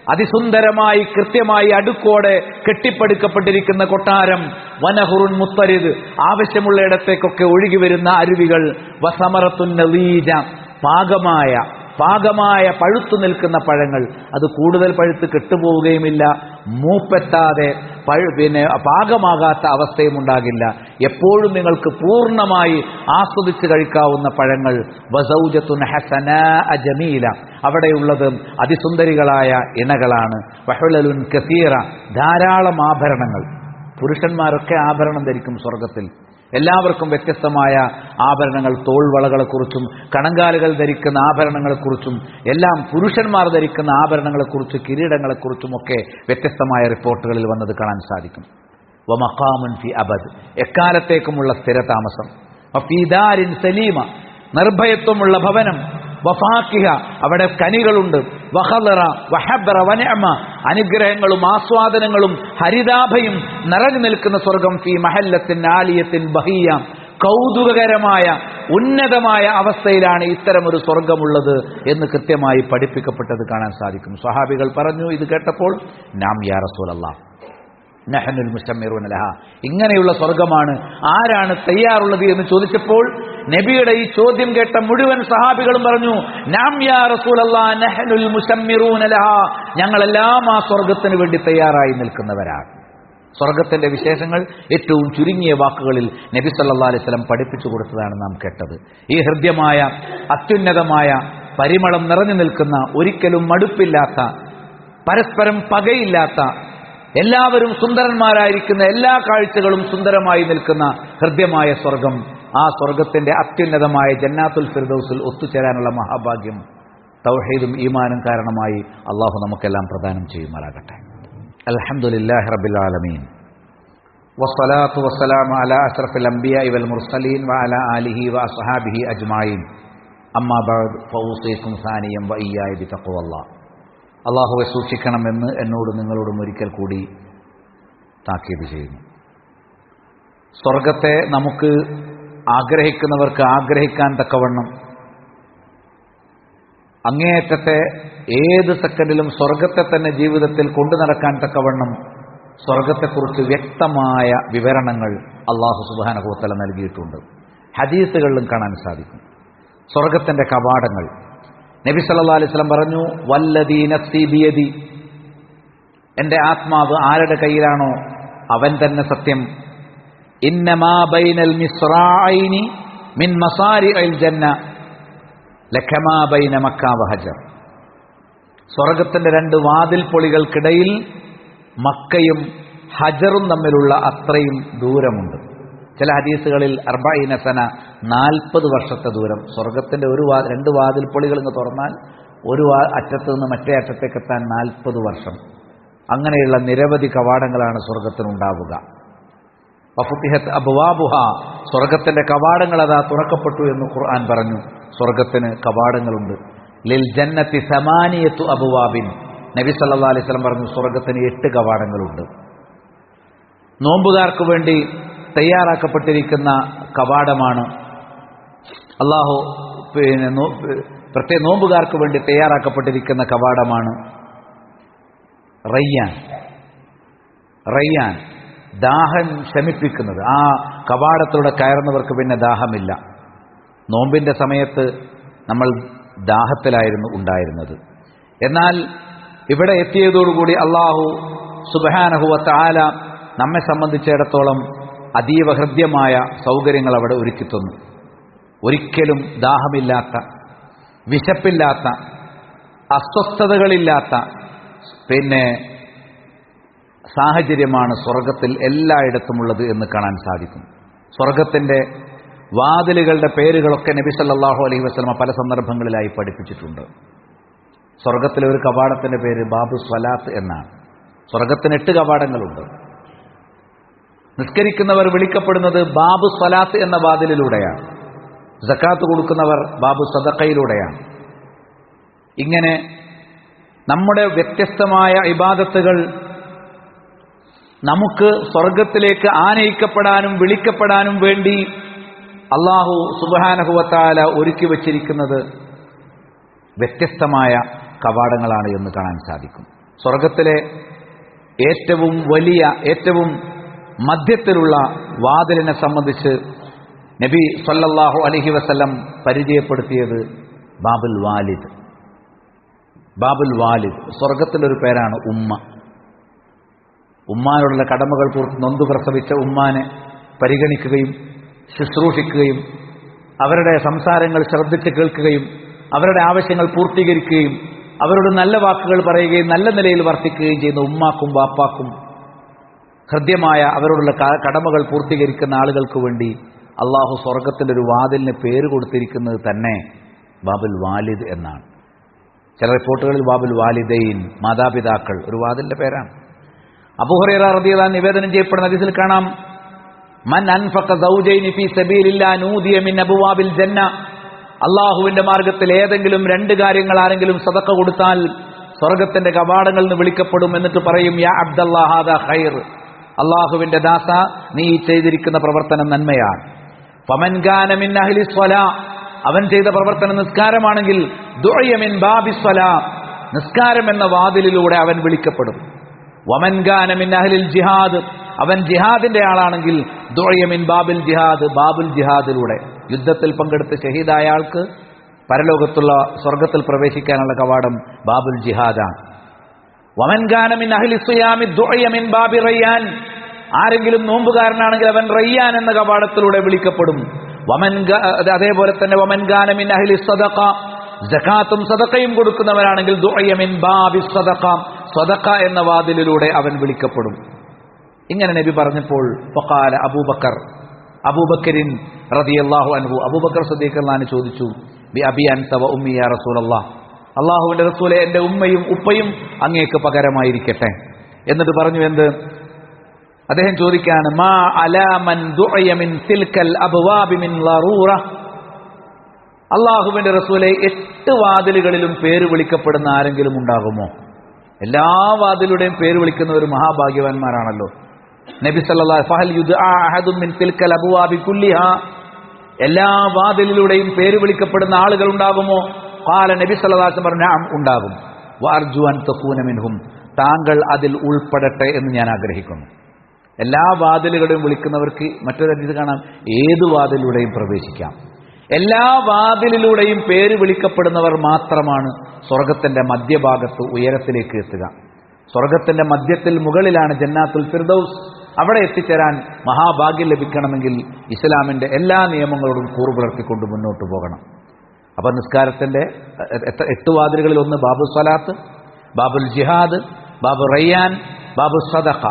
അതിസുന്ദരമായി കൃത്യമായി അടുക്കോടെ കെട്ടിപ്പടുക്കപ്പെട്ടിരിക്കുന്ന കൊട്ടാരം. വനഹുറുൻ മുത്തരിദ്, ആവശ്യമുള്ളയിടത്തേക്കൊക്കെ ഒഴുകി വരുന്ന അരുവികൾ. വസമറത്തുൻ നളീജ, പാകമായ പഴുത്തു നിൽക്കുന്ന പഴങ്ങൾ. അത് കൂടുതൽ പഴുത്ത് കെട്ടുപോവുകയുമില്ല, മൂപ്പെത്താതെ പാകമാകാത്ത അവസ്ഥയും ഉണ്ടാകില്ല. എപ്പോഴും നിങ്ങൾക്ക് പൂർണ്ണമായി ആസ്വദിച്ച് കഴിക്കാവുന്ന പഴങ്ങൾ. വസൗജത്തുൻ ഹസനാ ജമീല, അവിടെയുള്ളത് അതിസുന്ദരികളായ ഇണകളാണ്. വഹുലലുൻ കസീറ, ധാരാളം ആഭരണങ്ങൾ. പുരുഷന്മാരൊക്കെ ആഭരണം ധരിക്കും സ്വർഗത്തിൽ. എല്ലാവർക്കും വ്യത്യസ്തമായ ആഭരണങ്ങൾ, തോൾവളകളെക്കുറിച്ചും കണങ്കാലുകൾ ധരിക്കുന്ന ആഭരണങ്ങളെക്കുറിച്ചും എല്ലാം, പുരുഷന്മാർ ധരിക്കുന്ന ആഭരണങ്ങളെക്കുറിച്ച്, കിരീടങ്ങളെക്കുറിച്ചുമൊക്കെ വ്യത്യസ്തമായ റിപ്പോർട്ടുകളിൽ വന്നത് കാണാൻ സാധിക്കും. വമഖാമുൻ ഫി അബദ്, എക്കാലത്തേക്കുമുള്ള സ്ഥിരതാമസം. വഫീ ദാരിൻ സലീമ, നിർഭയത്വമുള്ള ഭവനം. വഫാക്കിഹ, അവിടെ കനികളുണ്ട്. വഖദറ വഹബ്ര വനിഅമ, അനുഗ്രഹങ്ങളും ആസ്വാദനങ്ങളും ഹരിതാഭയും നിറഞ്ഞു നിൽക്കുന്ന സ്വർഗം. ഫീ മഹല്ലത്തിൻ ആലിയത്തിൻ ബഹിയ, കൗതുകകരമായ ഉന്നതമായ അവസ്ഥയിലാണ് ഇത്തരമൊരു സ്വർഗമുള്ളത് എന്ന് കൃത്യമായി പഠിപ്പിക്കപ്പെട്ടത് കാണാൻ സാധിക്കും. സ്വഹാബികൾ പറഞ്ഞു, ഇത് കേട്ടപ്പോൾ, നാം യാ റസൂലല്ലാഹ് നഹ്നുൽ മുശമ്മിറൂന ലഹാ, ഇങ്ങനെയുള്ള സ്വർഗമാണ് ആരാണ് തയ്യാറുള്ളത് എന്ന് ചോദിച്ചപ്പോൾ നബിയുടെ ഈ ചോദ്യം കേട്ട മുഴുവൻ സഹാബികളും പറഞ്ഞു, നാം യാ റസൂലല്ലാഹ് നഹ്നുൽ മുശമ്മിറൂന ലഹാ, ഞങ്ങളെല്ലാം ആ സ്വർഗത്തിന് വേണ്ടി തയ്യാറായി നിൽക്കുന്നവരാണ്. സ്വർഗത്തിന്റെ വിശേഷങ്ങൾ ഏറ്റവും ചുരുങ്ങിയ വാക്കുകളിൽ നബി സല്ലല്ലാഹു അലൈഹി വസല്ലം പഠിപ്പിച്ചു കൊടുത്തതാണ് നാം കേട്ടത്. ഈ ഹൃദ്യമായ അത്യുന്നതമായ പരിമളം നിറഞ്ഞു നിൽക്കുന്ന, ഒരിക്കലും മടുപ്പില്ലാത്ത, പരസ്പരം പകയില്ലാത്ത, എല്ലാവരും സുന്ദരന്മാരായിരിക്കുന്ന, എല്ലാ കാഴ്ചകളും സുന്ദരമായി നിൽക്കുന്ന ഹൃദ്യമായ സ്വർഗം. ആ സ്വർഗത്തിന്റെ അത്യുന്നതമായ ജന്നാത്തുൽ ഫിർദൗസിൽ ഒത്തുചേരാനുള്ള മഹാഭാഗ്യം തൗഹീദും ഈമാനും കാരണമായി അള്ളാഹു നമുക്കെല്ലാം പ്രദാനം ചെയ്യുമാറാകട്ടെ. അൽഹംദുലില്ലാഹി റബ്ബിൽ ആലമീൻ വസ്സലാത്തു വസ്സലാമു അലാ അഷ്റഫിൽ അംബിയാഇ വൽ മുർസലീൻ വഅലാ ആലിഹി വഅസ്ഹാബിഹി അജ്മഈൻ അമ്മാ ബഅദ് ഫൗസീകും സാനിയം വഇയ്യായ ബിതഖ്വല്ലാഹ്. അല്ലാഹുവെ സൂക്ഷിക്കണമെന്ന് എന്നോടും നിങ്ങളോടും ഒരിക്കൽ കൂടി താക്കീത് ചെയ്യുന്നു. സ്വർഗത്തെ നമുക്ക് ആഗ്രഹിക്കുന്നവർക്ക് ആഗ്രഹിക്കാൻ തക്കവണ്ണം അങ്ങേയറ്റത്തെ ഏത് സെക്കൻഡിലും സ്വർഗത്തെ തന്നെ ജീവിതത്തിൽ കൊണ്ടു നടക്കാൻ തക്കവണ്ണം സ്വർഗത്തെക്കുറിച്ച് വ്യക്തമായ വിവരണങ്ങൾ അല്ലാഹു സുബ്ഹാനഹു വ തആല നൽകിയിട്ടുണ്ട്. ഹദീസുകളിലും കാണാൻ സാധിക്കും. സ്വർഗത്തിന്റെ കവാടങ്ങൾ നബി സല്ലല്ലാഹു അലൈഹി വസല്ലം പറഞ്ഞു, വല്ലദീ നഫ്സി ബിയദി, എൻ്റെ ആത്മാവ് ആരുടെ കയ്യിലാണോ അവൻ തന്നെ സത്യം. ഇന്നമാ ബൈനൽ മിസ്റാഇനി മിൻ മസാരിഇൽ ജന്ന ലകമാ ബൈന മക്ക വഹജർ. സ്വർഗത്തിന്റെ രണ്ട് വാതിൽ പൊളികൾക്കിടയിൽ മക്കയും ഹജറും തമ്മിലുള്ള അത്രയും ദൂരമുണ്ട്. ചില ഹദീസുകളിൽ 40 സന 40 വർഷത്തെ ദൂരം. സ്വർഗത്തിന്റെ രണ്ട് വാതിൽ പൊളികൾ ഇങ്ങ് തുറന്നാൽ ഒരു അറ്റത്ത് നിന്ന് മറ്റേ അറ്റത്തേക്ക് എത്താൻ 40 വർഷം. അങ്ങനെയുള്ള നിരവധി കവാടങ്ങളാണ് സ്വർഗത്തിനുണ്ടാവുക. വഫുതിഹത് അബ്വാബുഹ, സ്വർഗത്തിന്റെ കവാടങ്ങൾ അതാ തുറക്കപ്പെട്ടു എന്ന് ഖുർആൻ പറഞ്ഞു. സ്വർഗത്തിന് കവാടങ്ങളുണ്ട്. ലിൽ ജന്നത്തി സമാനിയത്തു അബ്വാബിൻ, നബി സല്ലല്ലാഹു അലൈഹി വസല്ലം പറഞ്ഞു സ്വർഗത്തിന് 8 കവാടങ്ങളുണ്ട്. നോമ്പുകാർക്ക് വേണ്ടി തയ്യാറാക്കപ്പെട്ടിരിക്കുന്ന കവാടമാണ് അല്ലാഹു പ്രത്യേക നോമ്പുകാർക്ക് വേണ്ടി തയ്യാറാക്കപ്പെട്ടിരിക്കുന്ന കവാടമാണ് റയ്യാൻ. റയ്യാൻ ദാഹം ശമിപ്പിക്കുന്നത്. ആ കവാടത്തിലൂടെ കയറുന്നവർക്ക് പിന്നെ ദാഹമില്ല. നോമ്പിന്റെ സമയത്ത് നമ്മൾ ദാഹത്തിലായിരുന്നു ഉണ്ടായിരുന്നത്. എന്നാൽ ഇവിടെ എത്തിയതോടുകൂടി അല്ലാഹു സുബ്ഹാനഹു വ തആല നമ്മെ സംബന്ധിച്ചിടത്തോളം അതീവ ഹൃദ്യമായ സൗകര്യങ്ങൾ അവിടെ ഒരുക്കിത്തന്നു. ഒരിക്കലും ദാഹമില്ലാത്ത, വിശപ്പില്ലാത്ത, അസ്വസ്ഥതകളില്ലാത്ത സാഹചര്യമാണ് സ്വർഗത്തിൽ എല്ലായിടത്തുമുള്ളത് എന്ന് കാണാൻ സാധിക്കും. സ്വർഗത്തിന്റെ വാതിലുകളുടെ പേരുകളൊക്കെ നബി സല്ലല്ലാഹു അലൈഹി വസല്ലം പല സന്ദർഭങ്ങളിലായി പഠിപ്പിച്ചിട്ടുണ്ട്. സ്വർഗത്തിലെ ഒരു കവാടത്തിന്റെ പേര് ബാബു സ്വലാത്ത് എന്നാണ്. സ്വർഗത്തിന് 8 കവാടങ്ങളുണ്ട്. നിസ്കരിക്കുന്നവർ വിളിക്കപ്പെടുന്നത് ബാബു സ്വലാത്ത് എന്ന വാതിലിലൂടെയാണ്. സക്കാത്ത് കൊടുക്കുന്നവർ ബാബു സദഖയിലൂടെയാണ്. ഇങ്ങനെ നമ്മുടെ വ്യത്യസ്തമായ ഇബാദത്തുകൾ നമുക്ക് സ്വർഗത്തിലേക്ക് ആനയിക്കപ്പെടാനും വിളിക്കപ്പെടാനും വേണ്ടി അല്ലാഹു സുബ്ഹാനഹു വ തആല ഒരുക്കി വച്ചിരിക്കുന്നത് വ്യത്യസ്തമായ കവാടങ്ങളാണ് എന്ന് കാണാൻ സാധിക്കും. സ്വർഗത്തിലെ ഏറ്റവും വലിയ, ഏറ്റവും മധ്യത്തിലുള്ള വാതിലിനെ സംബന്ധിച്ച് നബി സല്ലല്ലാഹു അലൈഹി വസല്ലം പരിചയപ്പെടുത്തിയത് ബാബുൽ വാലിദ്. ബാബുൽ വാലിദ് സ്വർഗത്തിലൊരു പേരാണ് ഉമ്മ. ഉമ്മാനോടുള്ള കടമകൾ നൊന്തു പ്രസവിച്ച ഉമ്മാനെ പരിഗണിക്കുകയും ശുശ്രൂഷിക്കുകയും അവരുടെ സംസാരങ്ങൾ ശ്രദ്ധിച്ച് കേൾക്കുകയും അവരുടെ ആവശ്യങ്ങൾ പൂർത്തീകരിക്കുകയും അവരോട് നല്ല വാക്കുകൾ പറയുകയും നല്ല നിലയിൽ വർത്തിക്കുകയും ചെയ്യുന്ന ഉമ്മാക്കും ബാപ്പാക്കും ഹൃദ്യമായ അവരോടുള്ള കടമകൾ പൂർത്തീകരിക്കുന്ന ആളുകൾക്ക് വേണ്ടി അള്ളാഹു സ്വർഗത്തിൻ്റെ ഒരു വാതിലിന് പേര് കൊടുത്തിരിക്കുന്നത് തന്നെ ബാബുൽ വാലിദ് എന്നാണ്. ചില റിപ്പോർട്ടുകളിൽ ബാബുൽ വാലിദൈൻ, മാതാപിതാക്കൾ, ഒരു വാതിലിന്റെ പേരാണ്. അബൂ ഹുറൈറ റളിയല്ലാഹു അൻഹു നിവേദനം ചെയ്യപ്പെടുന്ന ഹദീസിൽ കാണാം, മൻ അൻഫഖ സൗജൈനി ഫീ സബീലില്ലാ നൂദിയ മിൻ അബ്വാബിൽ ജന്ന. അല്ലാഹുവിന്റെ മാർഗ്ഗത്തിൽ ഏതെങ്കിലും 2 കാര്യങ്ങൾ ആരെങ്കിലും സദഖ കൊടുത്താൽ സ്വർഗ്ഗത്തിന്റെ കവാടങ്ങളിൽ നിന്ന് വിളിക്കപ്പെടും. എന്നിട്ട് പറയും, യാ അബ്ദല്ലാഹ് ഹാദാ ഖൈർ, അല്ലാഹുവിന്റെ ദാസ, നീ ചെയ്തിരിക്കുന്ന പ്രവർത്തനം നന്മയാണ്. ഫമൻ കാന മിൻ അഹ്ലി സ്വലാ, അവൻ ചെയ്ത പ്രവർത്തനം നിസ്കാരമാണെങ്കിൽ ദുഇയ മിൻ ബാബിസ് സ്വലാ, നിസ്കാരം എന്ന വാതിലിലൂടെ അവൻ വിളിക്കപ്പെടും. വമൻ കാന മിൻ അഹ്ലിൽ ജിഹാദ്, അവൻ ജിഹാദിന്റെ ആളാണെങ്കിൽ ദുഇയ മിൻ ബാബിൽ ജിഹാദ്, ബാബുൽ ജിഹാദിലൂടെ, യുദ്ധത്തിൽ പങ്കെടുത്ത് ഷഹീദായ ആൾക്ക് പരലോകത്തുള്ള സ്വർഗത്തിൽ പ്രവേശിക്കാനുള്ള കവാടം ബാബുൽ ജിഹാദാണ്. വമൻ കാന മിൻ അഹ്ലി സിയാമി ദുഇയ മിൻ ബാബി റയ്യാൻ, ആരെങ്കിലും നോമ്പുകാരനാണെങ്കിൽ അവൻ റയ്യാൻ എന്ന കവാടത്തിലൂടെ വിളിക്കപ്പെടും. അതേപോലെ തന്നെ വമൻ കാന മിൻ അഹ്ലി സദഖ, സകാത്തും സദഖയും കൊടുക്കുന്നവരാണെങ്കിൽ ദുഇയ മിൻ ബാബി സദഖ, സദഖ എന്ന വാതിലിലൂടെ അവൻ വിളിക്കപ്പെടും. ഇങ്ങനെ നബി പറഞ്ഞപ്പോൾ ഫഖാല അബൂബക്കറിൻ റളിയല്ലാഹു അൻഹു, അബൂബക്കർ സിദ്ദീഖ് റളിയല്ലാഹു അൻഹു ചോദിച്ചു, ബി അബി അൻത വ ഉമ്മി യാ റസൂലല്ലാഹ്, അല്ലാഹുവിന്റെ റസൂലേ, എൻ്റെ ഉമ്മയും ഉപ്പയും അങ്ങേക്ക് പകരമായിരിക്കട്ടെ എന്നിട്ട് പറഞ്ഞു എന്ത്? അദ്ദേഹം ചോദിക്കാണ്, മാ അലാ മൻ ദുഇയ മിൻ തിൽക്കൽ അബ്വാബി മിൻ ലറൂറ. അല്ലാഹുവിന്റെ റസൂലേ, 8 വാതിലുകളിലും പേര് വിളിക്കപ്പെടുന്ന ആരെങ്കിലും ഉണ്ടാകുമോ? എല്ലാ വാതിലുടെയും പേര് വിളിക്കുന്നവർ മഹാഭാഗ്യവാന്മാരാണല്ലോ. നബി സല്ലല്ലാഹു ഫഹൽ യുദ്ആ അഹദും മിൻ തിൽക്കൽ അബ്വാബി കുല്ലിഹാ. എല്ലാ വാതിലിലൂടെയും പേര് വിളിക്കപ്പെടുന്ന ആളുകൾ ഉണ്ടാകുമോ? ഖാല നബി സല്ലല്ലാഹു അലൈഹി വസല്ലം പറഞ്ഞു, നഅം, ഉണ്ടാകും. വഅർജു അൻ തകൂന മിൻഹും. താങ്കൾ അതിൽ ഉൾപ്പെടട്ടെ എന്ന് ഞാൻ ആഗ്രഹിക്കുന്നു. എല്ലാ വാതിലുകളെയും വിളിക്കുന്നവർക്ക് മറ്റൊരു ഹദീസ് കാണാം, ഏത് വാതിലൂടെയും പ്രവേശിക്കാം. എല്ലാ വാതിലിലൂടെയും പേര് വിളിക്കപ്പെടുന്നവർ മാത്രമാണ് സ്വർഗത്തിന്റെ മധ്യഭാഗത്ത് ഉയരത്തിലേക്ക് എത്തുക. സ്വർഗത്തിന്റെ മധ്യത്തിൽ മുകളിലാണ് ജന്നാത്തുൽ ഫിർദൗസ്. അവിടെ എത്തിച്ചേരാൻ മഹാഭാഗ്യം ലഭിക്കണമെങ്കിൽ ഇസ്ലാമിന്റെ എല്ലാ നിയമങ്ങളോടും കൂറുപുലർത്തിക്കൊണ്ട് മുന്നോട്ട് പോകണം. അപ്പൊ നിസ്കാരത്തിന്റെ 8 വാതിലുകളിൽ ഒന്ന് ബാബു സ്വലാത്ത്, ബാബുൽ ജിഹാദ്, ബാബു റയ്യാൻ, ബാബു സദഖ.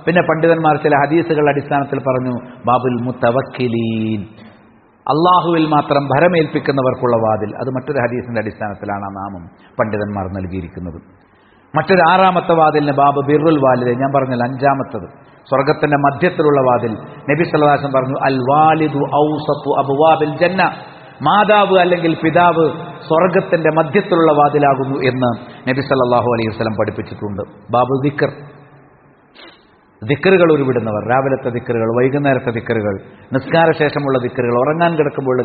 പിന്നെ പണ്ഡിതന്മാർ ചില ഹദീസുകളുടെ അടിസ്ഥാനത്തിൽ പറഞ്ഞു ബാബുൽ മുതവക്കിലീൻ, അള്ളാഹുവിൽ മാത്രം ഭരമേൽപ്പിക്കുന്നവർക്കുള്ള വാതിൽ. അത് മറ്റൊരു ഹദീസിന്റെ അടിസ്ഥാനത്തിലാണ് ആ നാമം പണ്ഡിതന്മാർ നൽകിയിരിക്കുന്നത്. മറ്റൊരു 6ാമത്തെ വാതിലിന് ബാബ് ബിർറുൽ വാലിദ്, ഞാൻ പറഞ്ഞല്ലോ 5ാമത്തത് സ്വർഗത്തിന്റെ മധ്യത്തിലുള്ള വാതിൽ. നബി സല്ലല്ലാഹു അലൈഹി വസല്ലം പറഞ്ഞു, അൽ വാലിദു ഔസതു അബ്വാബിൽ ജന്ന. മാതാവ് അല്ലെങ്കിൽ പിതാവ് സ്വർഗത്തിന്റെ മധ്യത്തിലുള്ള വാതിലാകുന്നു എന്ന് നബി സല്ലല്ലാഹു അലൈഹി വസല്ലം പഠിപ്പിച്ചിട്ടുണ്ട്. ബാബു ദിക്ർ, ദിക്റുകൾ ഉരുവിടുന്നവർ, രാവിലത്തെ ദിക്റുകൾ, വൈകുന്നേരത്തെ ദിക്റുകൾ, നിസ്കാരശേഷമുള്ള ദിക്റുകൾ, ഉറങ്ങാൻ കിടക്കുമ്പോഴുള്ള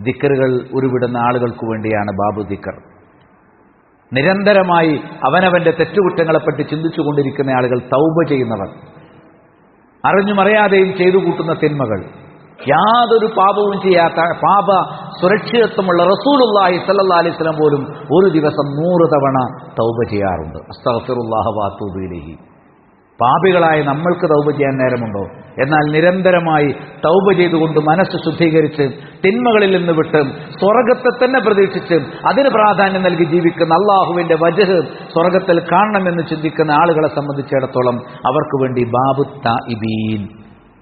ദിക്റുകൾ ഉരുവിടുന്ന ആളുകൾക്ക് വേണ്ടിയാണ് ബാബു ദിക്ർ. നിരന്തരമായി അവനവന്റെ തെറ്റുകുറ്റങ്ങളെപ്പറ്റി ചിന്തിച്ചുകൊണ്ടിരിക്കുന്ന ആളുകൾ, തൗബ ചെയ്യുന്നവർ, അറിഞ്ഞും അറിയാതെയും ചെയ്തു കൂട്ടുന്ന തിന്മകൾ, യാതൊരു പാപവും ചെയ്യാത്ത പാപ സുരക്ഷിതത്വമുള്ള റസൂലുള്ളാഹി സ്വല്ലല്ലാഹു അലൈഹി വസല്ലം പോലും ഒരു ദിവസം 100 തവണ തൗബ ചെയ്യാറുണ്ട്. അസ്തഗ്ഫിറുല്ലാഹ വഅതൂബു ഇലൈഹി. പാപികളായ നമ്മൾക്ക് തൗബ ചെയ്യാൻ നേരമുണ്ടോ? എന്നാൽ നിരന്തരമായി തൗബ ചെയ്തുകൊണ്ട് മനസ്സ് ശുദ്ധീകരിച്ച് തിന്മകളിൽ നിന്ന് വിട്ട് സ്വർഗത്തെ തന്നെ പ്രതീക്ഷിച്ച് അതിന് പ്രാധാന്യം നൽകി ജീവിക്കുന്ന, അള്ളാഹുവിന്റെ വജ്ഹ് സ്വർഗത്തിൽ കാണണമെന്ന് ചിന്തിക്കുന്ന ആളുകളെ സംബന്ധിച്ചിടത്തോളം അവർക്ക് വേണ്ടി ബാബു താഇബീൻ,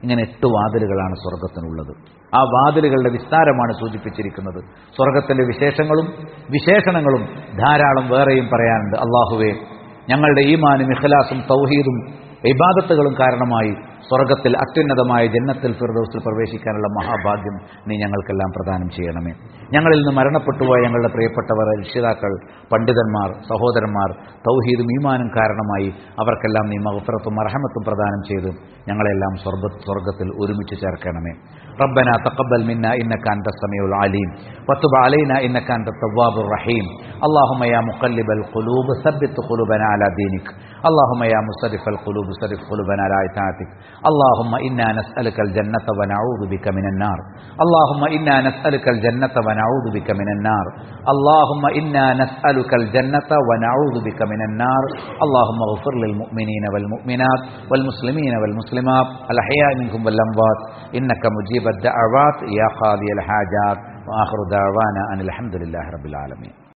ഇങ്ങനെ 8 വാതിലുകളാണ് സ്വർഗത്തിനുള്ളത്. ആ വാതിലുകളുടെ വിസ്താരമാണ് സൂചിപ്പിച്ചിരിക്കുന്നത്. സ്വർഗത്തിന്റെ വിശേഷങ്ങളും വിശേഷണങ്ങളും ധാരാളം വേറെയും പറയാനുണ്ട്. അള്ളാഹുവേ, ഞങ്ങളുടെ ഈമാനും ഇഖ്ലാസും തൗഹീദും ഇബാദത്തുകളും കാരണമായി സ്വർഗത്തിൽ അത്യുന്നതമായ ജന്നത്തുൽ ഫിർദൗസിൽ പ്രവേശിക്കാനുള്ള മഹാഭാഗ്യം നീ ഞങ്ങൾക്കെല്ലാം പ്രദാനം ചെയ്യണമേ. ഞങ്ങളിൽ നിന്ന് മരണപ്പെട്ടുപോയ ഞങ്ങളുടെ പ്രിയപ്പെട്ടവർ, രക്ഷിതാക്കൾ, പണ്ഡിതന്മാർ, സഹോദരന്മാർ, തൗഹീദും ഈമാനും കാരണമായി അവർക്കെല്ലാം നീ മഗ്ഫിറത്തും റഹ്മത്തും പ്രദാനം ചെയ്ത് ഞങ്ങളെല്ലാം സ്വർഗത്തിൽ ഒരുമിച്ച് ചേർക്കണമേ. ربنا تقبل منا إنك أنت السميع العليم وتب علينا إنك أنت التواب الرحيم. اللهم يا مقلب القلوب ثبت قلوبنا على دينك. اللهم يا مصرف القلوب صرف قلوبنا على طاعتك. اللهم إنا نسألك الجنة ونعوذ بك من النار. اللهم إنا نسألك الجنة ونعوذ بك من النار. اللهم إنا نسألك الجنة ونعوذ بك من النار. اللهم اغفر للمؤمنين والمؤمنات والمسلمين والمسلمات الأحياء منهم والأموات إنك مجيب الدعوات يا قاضي الحاجات. وآخر دعوانا أن الحمد لله رب العالمين.